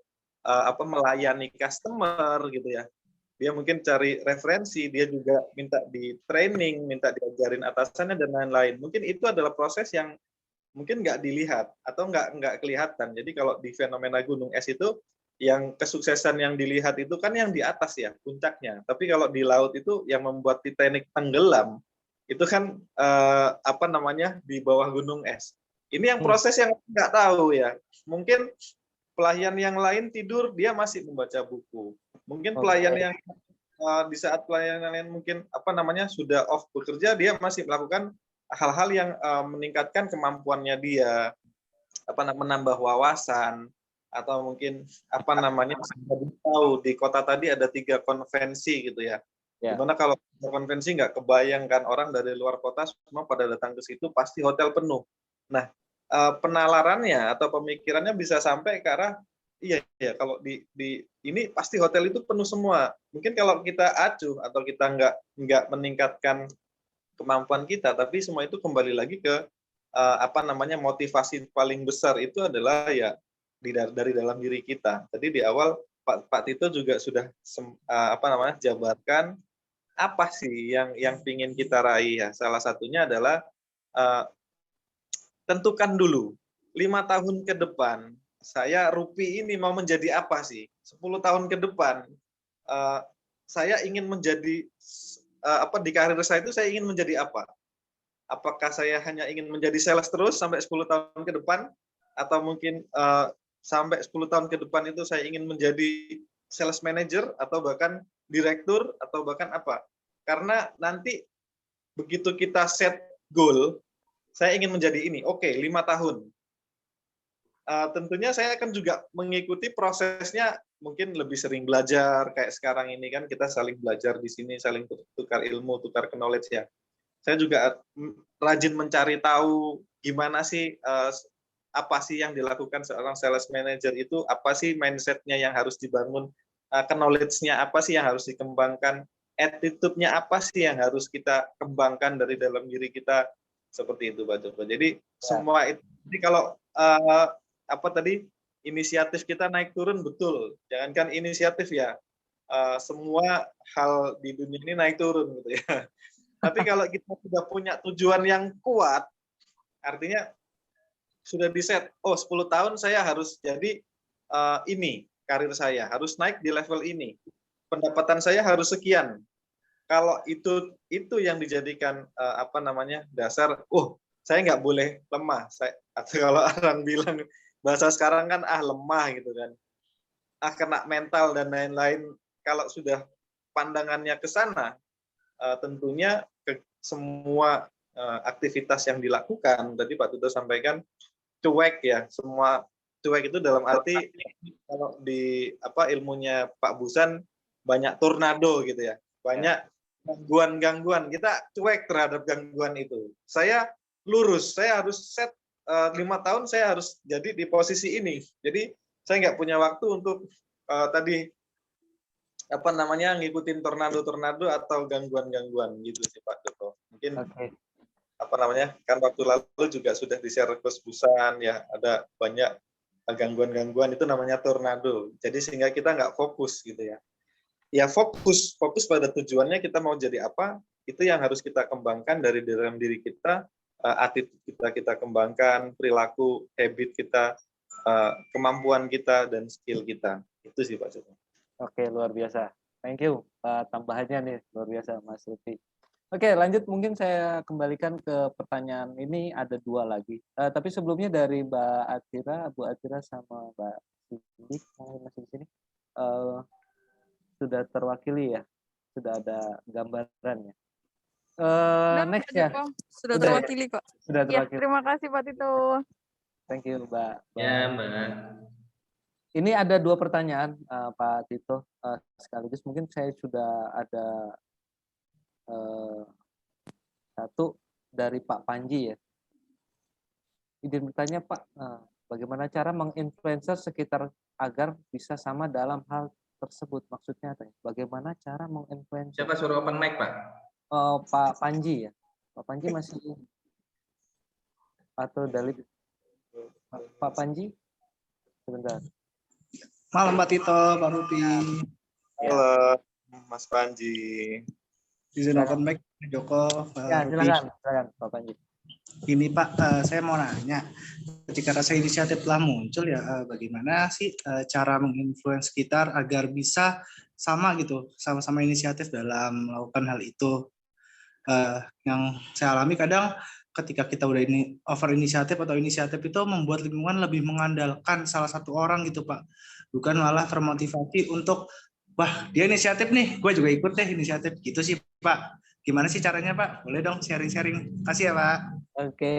melayani customer gitu ya. Dia mungkin cari referensi, dia juga minta di training, minta diajarin atasannya dan lain-lain. Mungkin itu adalah proses yang mungkin nggak dilihat atau nggak kelihatan. Jadi kalau di fenomena gunung es itu yang kesuksesan yang dilihat itu kan yang di atas ya, puncaknya. Tapi kalau di laut itu yang membuat Titanic tenggelam itu kan di bawah gunung es. Ini yang proses yang nggak tahu ya. Mungkin pelayan yang lain tidur dia masih membaca buku. Mungkin pelayan yang di saat pelayan yang lain mungkin sudah off bekerja, dia masih melakukan hal-hal yang meningkatkan kemampuannya dia, menambah wawasan, atau mungkin tahu di kota tadi ada 3 konvensi gitu ya. Dimana kalau konvensi nggak kebayangkan orang dari luar kota semua pada datang ke situ pasti hotel penuh. Nah, penalarannya atau pemikirannya bisa sampai ke arah iya kalau di ini pasti hotel itu penuh semua. Mungkin kalau kita acuh atau kita nggak meningkatkan kemampuan kita, tapi semua itu kembali lagi ke motivasi paling besar itu adalah ya dari dalam diri kita. Tadi di awal Pak Tito juga sudah jabarkan apa sih yang ingin kita raih ya. Salah satunya adalah tentukan dulu 5 tahun ke depan saya Rupi ini mau menjadi apa sih? 10 tahun ke depan saya ingin menjadi di karir saya itu saya ingin menjadi apa? Apakah saya hanya ingin menjadi sales terus sampai 10 tahun ke depan, atau mungkin sampai 10 tahun ke depan itu saya ingin menjadi sales manager atau bahkan direktur atau bahkan apa? Karena nanti begitu kita set goal, saya ingin menjadi ini. Oke, 5 tahun. Tentunya saya akan juga mengikuti prosesnya, mungkin lebih sering belajar kayak sekarang ini kan kita saling belajar di sini, saling tukar ilmu, tukar knowledge ya. Saya juga rajin mencari tahu gimana sih apa sih yang dilakukan seorang sales manager itu, apa sih mindset-nya yang harus dibangun, knowledge-nya apa sih yang harus dikembangkan, attitude-nya apa sih yang harus kita kembangkan dari dalam diri kita, seperti itu Pak Joko. Jadi semua itu, jadi kalau inisiatif kita naik turun betul, jangankan inisiatif ya, semua hal di dunia ini naik turun gitu ya. Tapi kalau kita sudah punya tujuan yang kuat, artinya sudah di-set, 10 tahun saya harus jadi ini, karir saya harus naik di level ini. Pendapatan saya harus sekian. Kalau itu yang dijadikan dasar, saya nggak boleh lemah. Atau kalau orang bilang bahasa sekarang kan lemah gitu kan. Kena mental dan lain-lain. Kalau sudah pandangannya ke sana, tentunya semua aktivitas yang dilakukan, tadi Pak Tito sampaikan cuek ya, semua cuek itu dalam arti kalau di ilmunya Pak Busan banyak tornado gitu ya, banyak gangguan-gangguan, kita cuek terhadap gangguan itu. Saya lurus, saya harus set 5 tahun saya harus jadi di posisi ini. Jadi saya nggak punya waktu untuk ngikutin tornado atau gangguan-gangguan gitu sih Pak Joko. Mungkin kan waktu lalu juga sudah di-share Coach Busan ya, ada banyak gangguan-gangguan itu namanya tornado. Jadi sehingga kita nggak fokus gitu ya. Ya fokus pada tujuannya, kita mau jadi apa, itu yang harus kita kembangkan dari dalam diri kita, attitude kita kembangkan, perilaku, habit kita, kemampuan kita dan skill kita. Itu sih Pak Joko. Oke, luar biasa. Thank you. Tambahannya nih, luar biasa Mas Lutfi. Oke, lanjut mungkin saya kembalikan ke pertanyaan ini, ada 2 lagi. Tapi sebelumnya dari Mbak Atira, Bu Atira sama Mbak Cindy, masih di sini, sudah terwakili ya, sudah ada gambarannya. Next ya. Sudah terwakili kok. Sudah terwakili. Ya, terima kasih Pak Tito. Thank you Mbak. Ya Mbak. Ini ada 2 pertanyaan Pak Tito, sekaligus mungkin saya sudah ada satu dari Pak Panji ya. Izin bertanya Pak, bagaimana cara menginfluencer sekitar agar bisa sama dalam hal tersebut. Maksudnya apa ya? Bagaimana cara menginfluence? Siapa suruh open mic, Pak? Pak Panji ya. Pak Panji masih atau Dalip? Pak Panji? Sebentar. Malam Pak Tito, Pak Rupi. Halo, Mas Panji. Izin open mic, Joko, Pak Rupi. Silakan Pak Panji. Ini Pak, saya mau nanya, ketika rasa inisiatif telah muncul ya, bagaimana sih cara menginfluence sekitar agar bisa sama gitu, sama-sama inisiatif dalam melakukan hal itu. Yang saya alami kadang ketika kita udah ini over inisiatif atau inisiatif itu membuat lingkungan lebih mengandalkan salah satu orang gitu Pak, bukan malah termotivasi untuk wah dia inisiatif nih, gue juga ikut deh inisiatif gitu sih Pak. Gimana sih caranya Pak? Boleh dong sharing-sharing. Kasih ya Pak. Oke,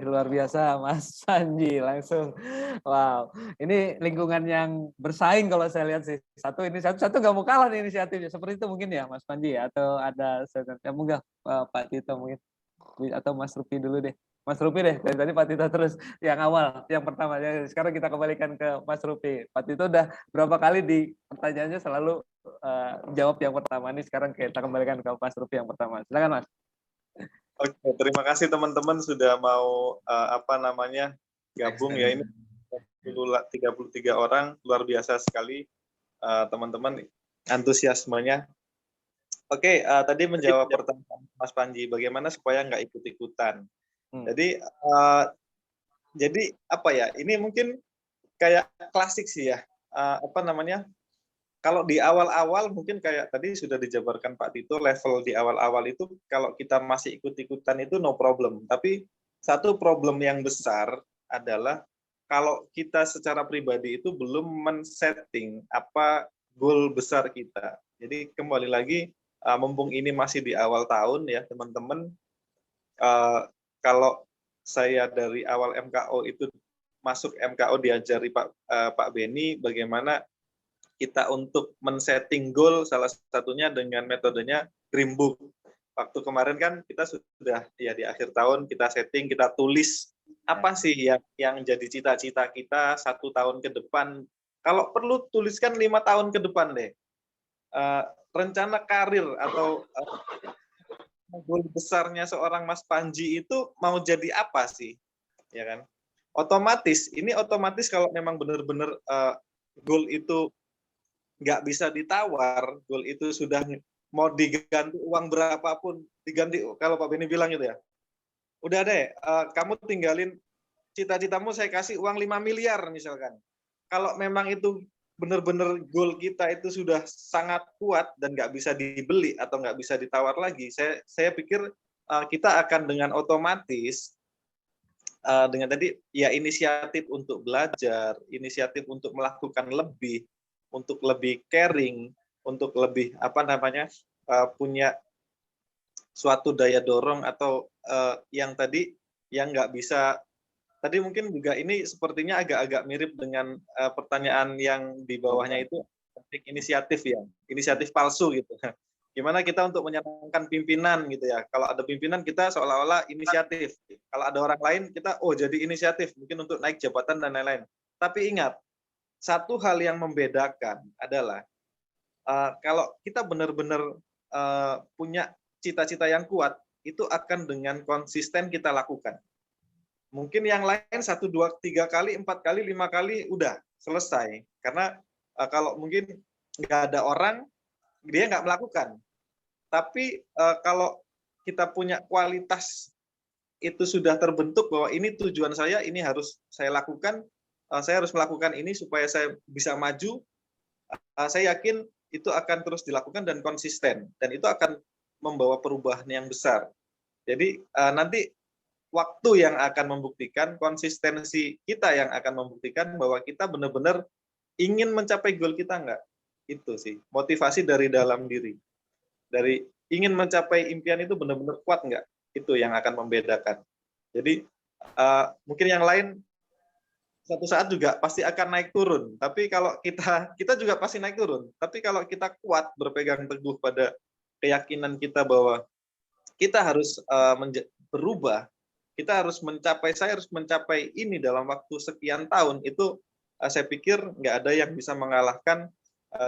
luar biasa Mas Panji langsung. Wow, ini lingkungan yang bersaing kalau saya lihat sih. Satu nggak mau kalah nih inisiatifnya. Seperti itu mungkin ya Mas Panji ya, atau ada mungkin Pak Tito mungkin atau Mas Rupi dulu deh. Mas Rupi deh, dari tadi Pak Tito terus yang awal, yang pertama. Sekarang kita kembalikan ke Mas Rupi. Pak Tito udah berapa kali di pertanyaannya selalu jawab yang pertama. Ini sekarang kita kembalikan ke Mas Rupi yang pertama. Silakan Mas. Oke, terima kasih teman-teman sudah mau gabung ya, ini 33 orang, luar biasa sekali teman-teman antusiasmenya. Oke, tadi menjawab pertanyaan Mas Panji, bagaimana supaya nggak ikut-ikutan. Jadi apa ya? Ini mungkin kayak klasik sih ya. Kalau di awal-awal mungkin kayak tadi sudah dijabarkan Pak Tito, level di awal-awal itu kalau kita masih ikut-ikutan itu no problem. Tapi satu problem yang besar adalah kalau kita secara pribadi itu belum men-setting apa goal besar kita. Jadi kembali lagi, mumpung ini masih di awal tahun ya teman-teman, kalau saya dari awal MKO itu masuk MKO diajari Pak Beni bagaimana kita untuk men-setting goal, salah satunya dengan metodenya Dream Book. Waktu kemarin kan kita sudah ya di akhir tahun kita setting, kita tulis apa sih yang jadi cita-cita kita 1 tahun ke depan. Kalau perlu tuliskan 5 tahun ke depan deh. Rencana karir atau goal besarnya seorang Mas Panji itu mau jadi apa sih? Ya kan? Otomatis kalau memang benar-benar goal itu nggak bisa ditawar, goal itu sudah mau diganti uang berapapun, diganti kalau Pak Beni bilang gitu ya, udah deh, kamu tinggalin cita-citamu, saya kasih uang 5 miliar misalkan. Kalau memang itu benar-benar goal kita itu sudah sangat kuat dan nggak bisa dibeli atau nggak bisa ditawar lagi, saya pikir kita akan dengan otomatis dengan tadi ya inisiatif untuk belajar, inisiatif untuk melakukan lebih, untuk lebih caring, untuk lebih punya suatu daya dorong atau yang tadi yang nggak bisa. Tadi mungkin juga ini sepertinya agak-agak mirip dengan pertanyaan yang di bawahnya itu inisiatif ya, inisiatif palsu gitu. Gimana kita untuk menyenangkan pimpinan gitu ya. Kalau ada pimpinan kita seolah-olah inisiatif. Kalau ada orang lain kita jadi inisiatif mungkin untuk naik jabatan dan lain-lain. Tapi ingat, satu hal yang membedakan adalah kalau kita benar-benar punya cita-cita yang kuat, itu akan dengan konsisten kita lakukan. Mungkin yang lain 1, 2, 3 kali, 4 kali, 5 kali, udah selesai. Karena kalau mungkin nggak ada orang, dia nggak melakukan. Tapi kalau kita punya kualitas, itu sudah terbentuk bahwa ini tujuan saya, ini harus saya lakukan, saya harus melakukan ini supaya saya bisa maju, saya yakin itu akan terus dilakukan dan konsisten. Dan itu akan membawa perubahan yang besar. Jadi nanti waktu yang akan membuktikan, konsistensi kita yang akan membuktikan bahwa kita benar-benar ingin mencapai goal kita enggak. Itu sih, motivasi dari dalam diri. Dari ingin mencapai impian itu benar-benar kuat enggak? Itu yang akan membedakan. Jadi mungkin yang lain satu saat juga pasti akan naik turun. Tapi kalau kita juga pasti naik turun. Tapi kalau kita kuat berpegang teguh pada keyakinan kita bahwa kita harus berubah, kita harus mencapai, saya harus mencapai ini dalam waktu sekian tahun, itu saya pikir nggak ada yang bisa mengalahkan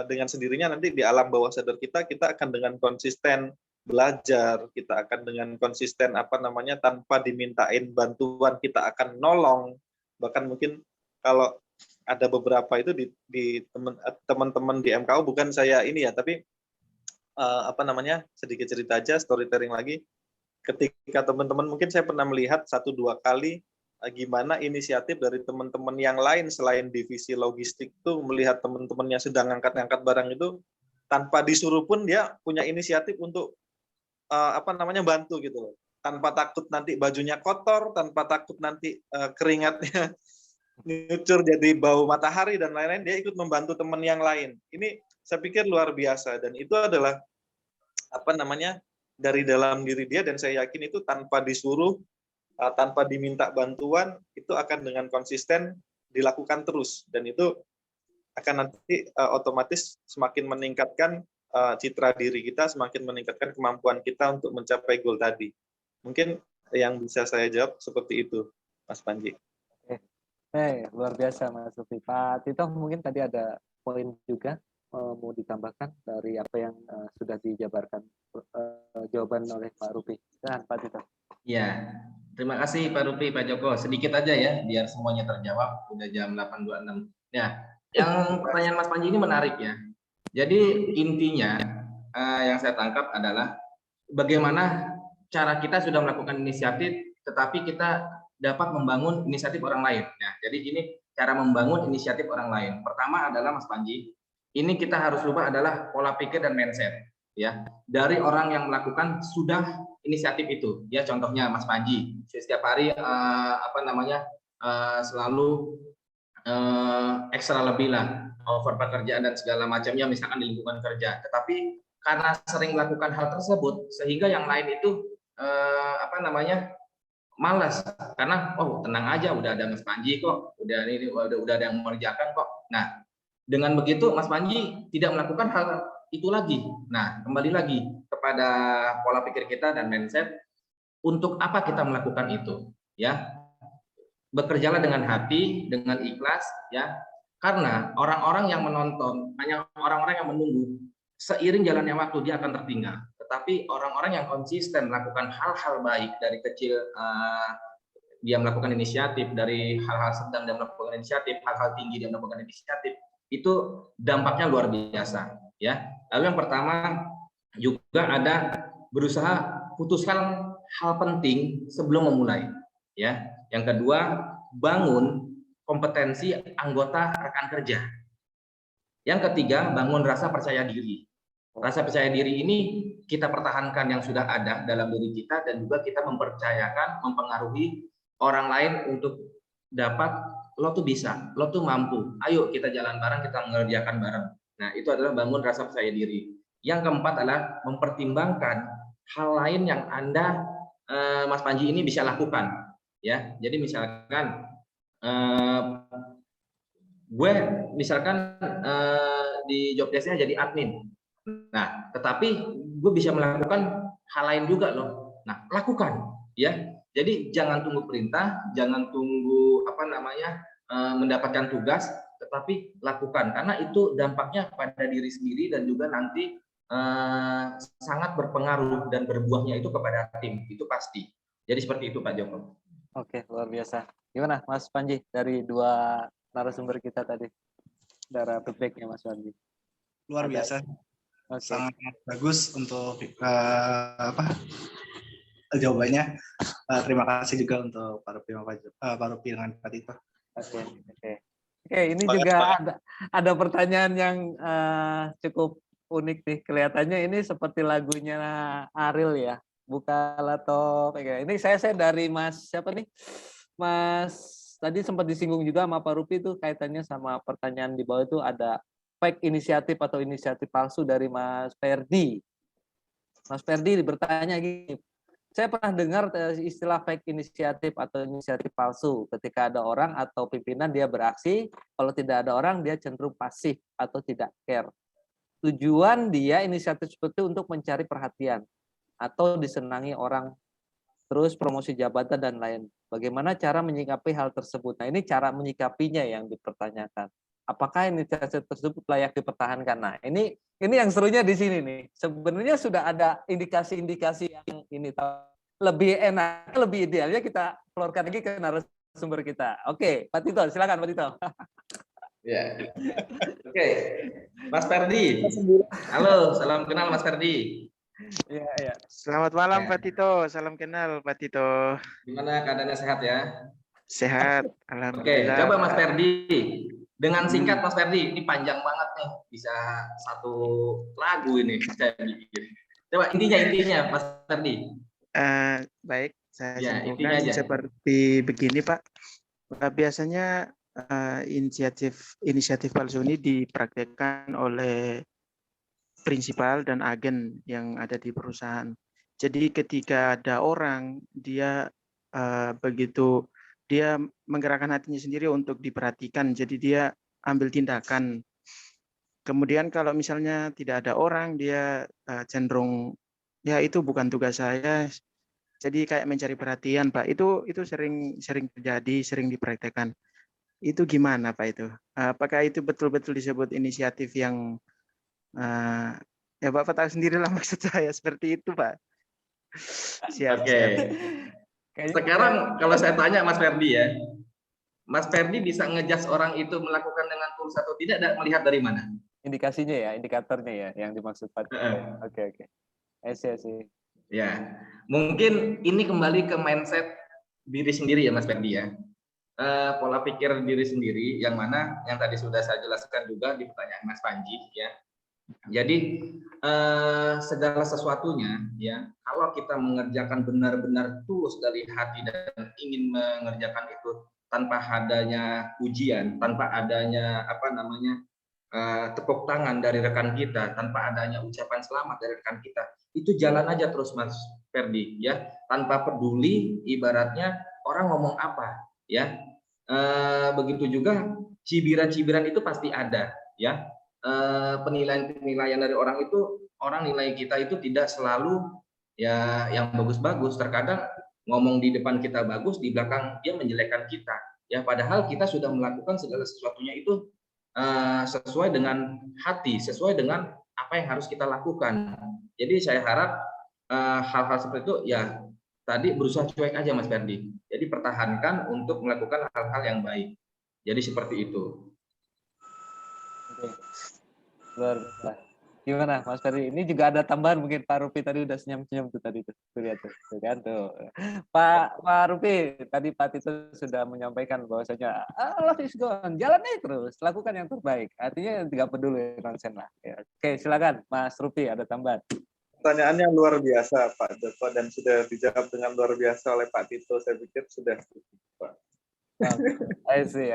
dengan sendirinya. Nanti di alam bawah sadar kita akan dengan konsisten belajar, kita akan dengan konsisten tanpa dimintain bantuan kita akan nolong. Bahkan mungkin kalau ada beberapa itu di teman-teman di MKU, bukan saya ini ya, tapi sedikit cerita aja, storytelling lagi. Ketika teman-teman, mungkin saya pernah melihat 1-2 kali gimana inisiatif dari teman-teman yang lain selain divisi logistik itu melihat teman-temannya sedang ngangkat-ngangkat barang itu, tanpa disuruh pun dia punya inisiatif untuk bantu gitu loh. Tanpa takut nanti bajunya kotor, tanpa takut nanti keringatnya nyucur jadi bau matahari dan lain-lain, dia ikut membantu teman yang lain. Ini saya pikir luar biasa, dan itu adalah dari dalam diri dia, dan saya yakin itu tanpa disuruh, tanpa diminta bantuan, itu akan dengan konsisten dilakukan terus, dan itu akan nanti otomatis semakin meningkatkan citra diri kita, semakin meningkatkan kemampuan kita untuk mencapai goal tadi. Mungkin yang bisa saya jawab seperti itu, Mas Panji. Luar biasa Mas Lufi. Pak Tito mungkin tadi ada poin juga mau ditambahkan dari apa yang sudah dijabarkan jawaban oleh Pak Rupi. Dan Pak Tito. Ya, terima kasih Pak Rupi, Pak Joko. Sedikit aja ya, biar semuanya terjawab. Udah jam 8.26. Ya, yang pertanyaan Mas Panji ini menarik ya. Jadi intinya yang saya tangkap adalah bagaimana cara kita sudah melakukan inisiatif, tetapi kita dapat membangun inisiatif orang lain. Nah, jadi ini cara membangun inisiatif orang lain. Pertama adalah Mas Panji, ini kita harus lupa adalah pola pikir dan mindset. Ya, dari orang yang melakukan sudah inisiatif itu. Ya, contohnya Mas Panji setiap hari selalu ekstra lebih lah, over pekerjaan dan segala macamnya, misalkan di lingkungan kerja. Tetapi karena sering melakukan hal tersebut, sehingga yang lain itu malas, karena tenang aja, udah ada Mas Panji kok, udah ada yang mengerjakan kok. Nah, dengan begitu Mas Panji tidak melakukan hal itu lagi. Nah, kembali lagi kepada pola pikir kita dan mindset. Untuk apa kita melakukan itu? Ya, bekerjalah dengan hati, dengan ikhlas, ya. Karena orang-orang yang menonton, hanya orang-orang yang menunggu, seiring jalannya waktu dia akan tertinggal. Tetapi orang-orang yang konsisten melakukan hal-hal baik dari kecil, dia melakukan inisiatif, dari hal-hal sedang dia melakukan inisiatif, hal-hal tinggi dia melakukan inisiatif, itu dampaknya luar biasa. Ya. Lalu yang pertama juga ada berusaha putuskan hal penting sebelum memulai. Ya. Yang kedua, bangun kompetensi anggota rekan kerja. Yang ketiga, bangun rasa percaya diri. Rasa percaya diri ini kita pertahankan yang sudah ada dalam diri kita, dan juga kita mempengaruhi orang lain untuk dapat, lo tuh bisa, lo tuh mampu, ayo kita jalan bareng, kita mengerjakan bareng. Nah, itu adalah bangun rasa percaya diri. Yang keempat adalah mempertimbangkan hal lain yang Anda, Mas Panji ini bisa lakukan. Ya, jadi misalkan gue misalkan di job desk-nya jadi admin. Nah, tetapi gue bisa melakukan hal lain juga loh. Nah, lakukan, ya. Jadi jangan tunggu perintah, jangan tunggu mendapatkan tugas, tetapi lakukan, karena itu dampaknya pada diri sendiri dan juga nanti sangat berpengaruh dan berbuahnya itu kepada tim, itu pasti. Jadi seperti itu Pak Joko. Oke, luar biasa. Gimana Mas Panji dari dua narasumber kita tadi? Cara feedback-nya Mas Panji. Luar biasa. Okay. Sangat bagus untuk jawabannya. Terima kasih juga untuk Pak Rupi dengan Pak Tito. Oke, ini juga ada pertanyaan yang cukup unik nih. Kelihatannya ini seperti lagunya Ariel ya. Bukalah top. Ini saya dari Mas siapa nih? Mas tadi sempat disinggung juga sama Pak Rupi itu kaitannya sama pertanyaan di bawah itu ada fake inisiatif atau inisiatif palsu dari Mas Ferdi. Mas Ferdi bertanya gini, saya pernah dengar istilah fake inisiatif atau inisiatif palsu ketika ada orang atau pimpinan dia beraksi, kalau tidak ada orang dia cenderung pasif atau tidak care. Tujuan dia inisiatif seperti untuk mencari perhatian atau disenangi orang terus promosi jabatan dan lain. Bagaimana cara menyikapi hal tersebut? Nah, ini cara menyikapinya yang dipertanyakan. Apakah inisiatif tersebut layak dipertahankan? Nah, ini yang serunya di sini nih. Sebenarnya sudah ada indikasi-indikasi yang ini lebih enak, lebih idealnya kita keluarkan lagi ke narasumber kita. Oke, Pak Tito, silakan Pak Tito. Ya. Oke. Mas Ferdi. Halo, salam kenal Mas Ferdi. Iya, iya. Selamat malam Ya. Pak Tito, salam kenal Pak Tito. Gimana keadaannya, sehat ya? Sehat, Oke, alhamdulillah. coba Pak. Mas Ferdi. Dengan singkat Mas Ferdi, ini panjang banget nih, bisa satu lagu ini saya bikin. Coba intinya Mas Ferdi. Baik, saya Ya, simpulkan intinya aja. seperti begini Pak. Biasanya inisiatif palsu ini dipraktekkan oleh prinsipal dan agen yang ada di perusahaan. Jadi ketika ada orang, dia begitu dia menggerakkan hatinya sendiri untuk diperhatikan, jadi dia ambil tindakan. Kemudian kalau misalnya tidak ada orang, dia cenderung ya itu bukan tugas saya. Jadi kayak mencari perhatian, Pak. Itu sering terjadi, sering dipraktekkan. Itu gimana, Pak itu? Apakah itu betul-betul disebut inisiatif yang ya Bapak tahu sendirilah maksud saya seperti itu, Pak. Siap, Oke. siap. Sekarang kalau saya tanya Mas Ferdi ya, Mas Ferdi bisa ngejudge orang itu melakukan dengan tulus atau tidak melihat dari mana? Indikasinya ya, indikatornya ya, yang dimaksud Pak. Oke. I see. Ya, mungkin ini kembali ke mindset diri sendiri ya Mas Ferdi ya. Pola pikir diri sendiri yang mana yang tadi sudah saya jelaskan juga di pertanyaan Mas Panji ya. Jadi segala sesuatunya ya, kalau kita mengerjakan benar-benar tulus dari hati dan ingin mengerjakan itu tanpa adanya ujian, tanpa adanya tepuk tangan dari rekan kita, tanpa adanya ucapan selamat dari rekan kita, itu jalan aja terus Mas Ferdi ya, tanpa peduli ibaratnya orang ngomong apa ya. Begitu juga cibiran-cibiran itu pasti ada ya. Penilaian dari orang nilai kita itu tidak selalu ya yang bagus-bagus. Terkadang ngomong di depan kita bagus, di belakang dia menjelekkan kita ya, padahal kita sudah melakukan segala sesuatunya itu sesuai dengan hati, sesuai dengan apa yang harus kita lakukan. Jadi saya harap hal-hal seperti itu ya tadi berusaha cuek aja Mas Ferdi. Jadi pertahankan untuk melakukan hal-hal yang baik. Jadi seperti itu. Luar biasa. Gimana Mas Ferdi? Ini juga ada tambahan mungkin Pak Rupi tadi udah senyum-senyum tuh tadi tuh. Lihat tuh kan tuh. Pak Rupi, tadi Pak Tito sudah menyampaikan bahwasanya life is gone, jalan aja terus, lakukan yang terbaik. Artinya tidak peduli nonsen lah. Ya. Oke, silakan Mas Rupi, ada tambahan. Pertanyaannya luar biasa Pak Joko dan sudah dijawab dengan luar biasa oleh Pak Tito. Saya pikir sudah cukup Pak. I see.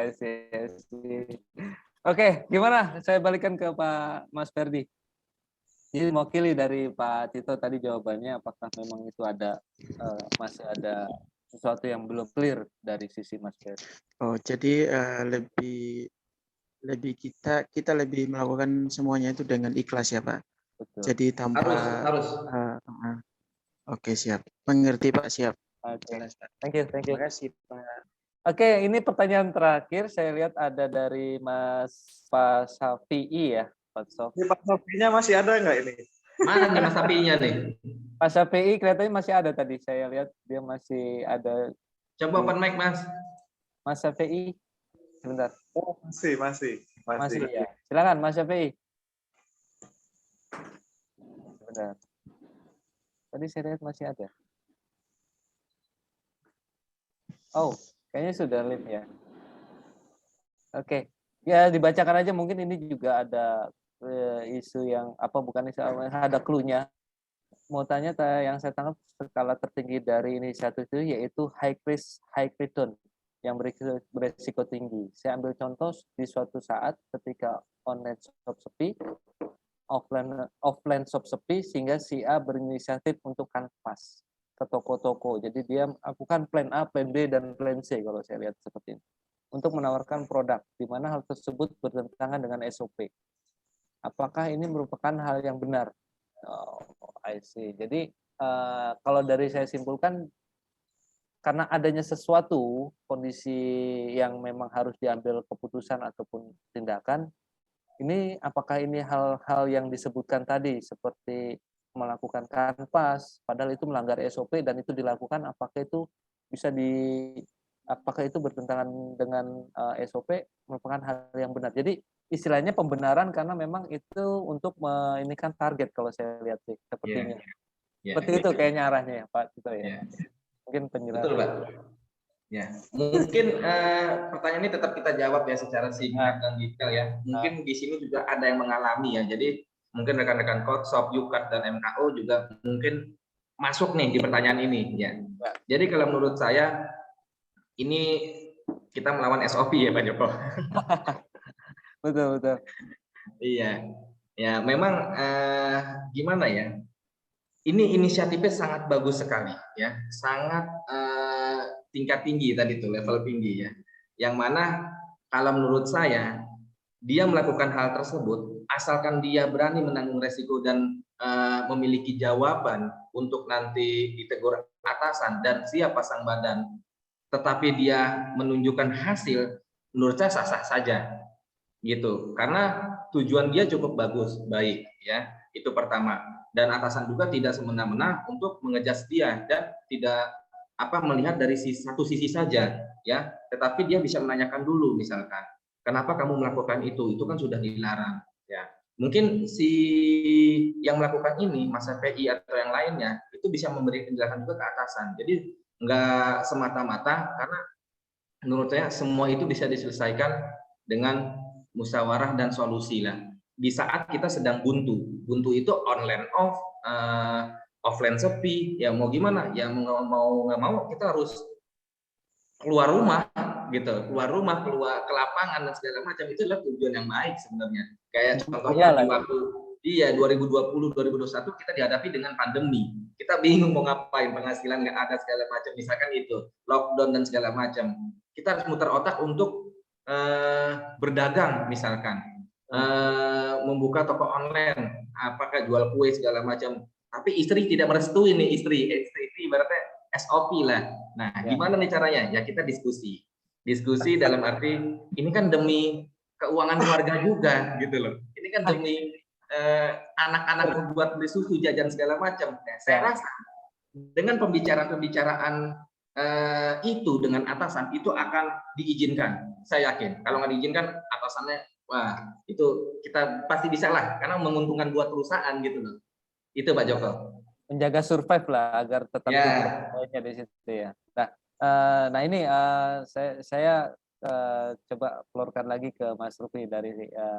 Oke, gimana? Saya balikan ke Pak Mas Ferdi. Jadi mewakili dari Pak Tito tadi jawabannya, apakah memang itu ada masih ada sesuatu yang belum clear dari sisi Mas Ferdi? Oh, jadi lebih kita lebih melakukan semuanya itu dengan ikhlas ya Pak. Betul. Jadi tanpa harus. Oke, siap. Mengerti Pak, siap. Okay. Jelas, Pak. Thank you. Terima kasih Pak. Oke, ini pertanyaan terakhir. Saya lihat ada dari Pak Safi'i ya. Pak Sofi. Ini Pak Sofinya masih ada nggak ini? Mana nih Mas Safi'inya nih? Pak Safi'i kelihatannya masih ada tadi. Saya lihat dia masih ada. Coba open mic Mas. Mas Safi'i. Sebentar. Oh, masih ya. Silakan Mas Safi'i. Sebentar. Tadi saya lihat masih ada. Oh, kayaknya sudah live ya. Oke. Ya, dibacakan aja, mungkin ini juga ada isu yang bukan isu, ada clue-nya. Mau tanya yang saya tangkap skala tertinggi dari inisiatif itu yaitu high risk high return yang berisiko tinggi. Saya ambil contoh di suatu saat ketika online shop sepi, offline shop sepi, sehingga si A berinisiatif untuk kanvas ke toko-toko. Jadi dia melakukan plan A, plan B, dan plan C kalau saya lihat seperti ini. Untuk menawarkan produk, di mana hal tersebut bertentangan dengan SOP. Apakah ini merupakan hal yang benar? Oh, I see. Jadi kalau dari saya simpulkan, karena adanya sesuatu kondisi yang memang harus diambil keputusan ataupun tindakan, ini apakah ini hal-hal yang disebutkan tadi seperti melakukan kanvas, padahal itu melanggar SOP dan itu dilakukan, apakah itu bisa apakah itu bertentangan dengan SOP merupakan hal yang benar. Jadi istilahnya pembenaran karena memang itu untuk kan target kalau saya lihat sih sepertinya. Seperti itu kayaknya arahnya ya Pak Tito ya. Mungkin penjelasan. Betul Pak. Ya, mungkin pertanyaan ini tetap kita jawab ya secara singkat dan detail ya. Mungkin di sini juga ada yang mengalami ya. Jadi mungkin rekan-rekan Kotshop, Yukat dan MKO juga mungkin masuk nih di pertanyaan ini ya. Jadi kalau menurut saya ini kita melawan SOP ya Pak Joko. Betul. Iya. Ya, memang gimana ya? Ini inisiatifnya sangat bagus sekali ya. Sangat tingkat tinggi tadi tuh, level tinggi ya. Yang mana kalau menurut saya dia melakukan hal tersebut asalkan dia berani menanggung resiko dan memiliki jawaban untuk nanti ditegur atasan dan siap pasang badan, tetapi dia menunjukkan hasil, menurut saya sah-sah saja gitu. Karena tujuan dia cukup bagus, baik ya. Itu pertama. Dan atasan juga tidak semena-mena untuk mengejas dia dan tidak melihat dari satu sisi saja ya, tetapi dia bisa menanyakan dulu misalkan, kenapa kamu melakukan itu kan sudah dilarang ya. Mungkin si yang melakukan ini Mas FPI atau yang lainnya itu bisa memberi penjelasan juga ke atasan. Jadi enggak semata-mata, karena menurut saya semua itu bisa diselesaikan dengan musyawarah dan solusi lah. Di saat kita sedang buntu itu online off, offline sepi, ya mau gimana? Ya mau nggak mau kita harus keluar rumah gitu, keluar ke lapangan dan segala macam. Itu adalah tujuan yang baik sebenarnya. Kayak contohnya di waktu 2020 2021 kita dihadapi dengan pandemi. Kita bingung mau ngapain, penghasilan nggak ada segala macam, misalkan itu lockdown dan segala macam. Kita harus muter otak untuk berdagang misalkan. Membuka toko online, apakah jual kue segala macam, tapi istri tidak merestui nih, istri ini ibaratnya SOP lah. Nah, gimana nih caranya? Ya kita diskusi dalam arti ini kan demi keuangan keluarga juga gitu loh. Ini kan demi anak-anak buat beli susu, jajan segala macam. Nah, saya rasa dengan pembicaraan itu dengan atasan itu akan diizinkan. Saya yakin. Kalau nggak diizinkan atasannya, wah itu kita pasti bisa lah, karena menguntungkan buat perusahaan gitu loh. Itu Pak Joko. Menjaga survive lah agar tetap di situ ya. Nah ini saya coba keluarkan lagi ke Mas Rufi dari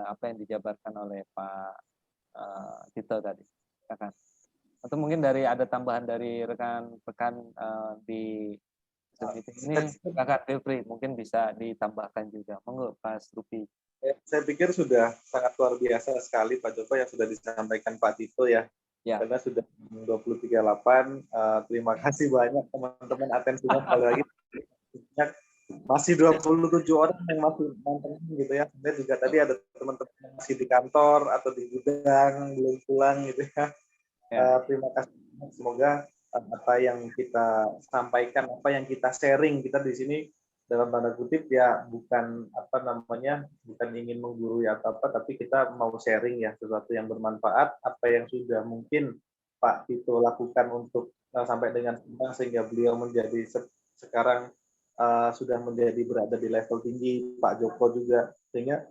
apa yang dijabarkan oleh Pak Tito tadi. Atau mungkin ada tambahan dari rekan-rekan di ini, Kakak Devri mungkin bisa ditambahkan juga. Monggo Mas Rufi. Saya pikir sudah sangat luar biasa sekali Pak Joko yang sudah disampaikan Pak Tito ya. Karena sudah 2038. Terima kasih banyak teman-teman atensinya sekali lagi. Masih 27 orang yang masih nonton gitu ya. Sebenarnya juga tadi ada teman-teman yang masih di kantor atau di gudang belum pulang gitu ya. Terima kasih. Semoga apa yang kita sampaikan, apa yang kita sharing, kita di sini dalam tanda kutip ya bukan bukan ingin menggurui atau apa, tapi kita mau sharing ya sesuatu yang bermanfaat, apa yang sudah mungkin Pak Tito lakukan untuk sampai dengan sekarang sehingga beliau menjadi sekarang sudah menjadi berada di level tinggi, Pak Joko juga, sehingga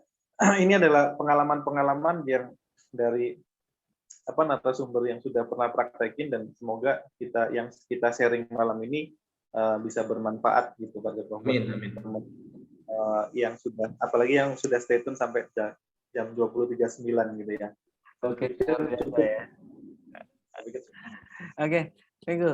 ini adalah pengalaman-pengalaman yang dari narasumber yang sudah pernah praktekin, dan semoga kita sharing malam ini bisa bermanfaat gitu Pak Joko. Amin. Yang sudah, apalagi yang sudah stay tune sampai jam 20.39 gitu ya. Oke, thank you.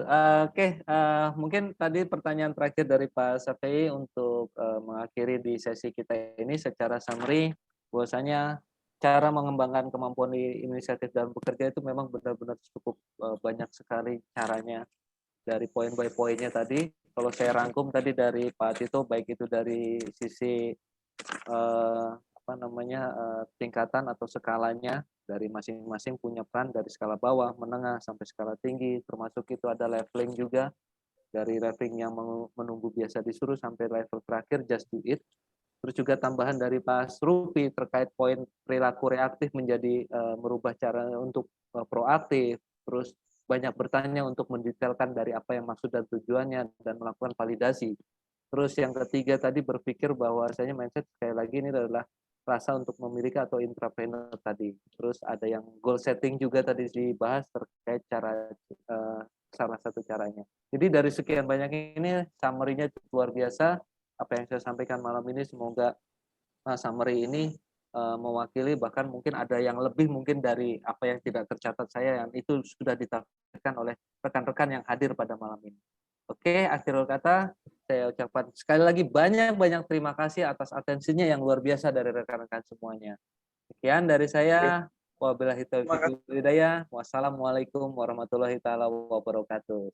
Mungkin tadi pertanyaan terakhir dari Pak Safei untuk mengakhiri di sesi kita ini secara summary, bahwasanya cara mengembangkan kemampuan di inisiatif dalam bekerja itu memang benar-benar cukup banyak sekali caranya. Dari poin by poinnya tadi, kalau saya rangkum tadi dari Pak Tito, baik itu dari sisi tingkatan atau skalanya, dari masing-masing punya peran dari skala bawah, menengah sampai skala tinggi, termasuk itu ada leveling juga. dari leveling yang menunggu biasa disuruh sampai level terakhir just do it. Terus juga tambahan dari Pak Rupi terkait poin perilaku reaktif menjadi merubah cara untuk proaktif, terus banyak bertanya untuk mendetailkan dari apa yang maksud dan tujuannya dan melakukan validasi. Terus yang ketiga tadi berpikir bahwasanya mindset sekali lagi ini adalah rasa untuk memiliki atau intrapreneur tadi. Terus ada yang goal setting juga tadi dibahas terkait cara salah satu caranya. Jadi dari sekian banyak ini summary-nya luar biasa. Apa yang saya sampaikan malam ini semoga summary ini mewakili, bahkan mungkin ada yang lebih mungkin dari apa yang tidak tercatat saya yang itu sudah ditampilkan oleh rekan-rekan yang hadir pada malam ini. Oke, akhirul kata saya ucapkan sekali lagi banyak-banyak terima kasih atas atensinya yang luar biasa dari rekan-rekan semuanya. Sekian dari saya. Wabillahi taufiq wal hidayah. Wassalamualaikum warahmatullahi taala wabarakatuh.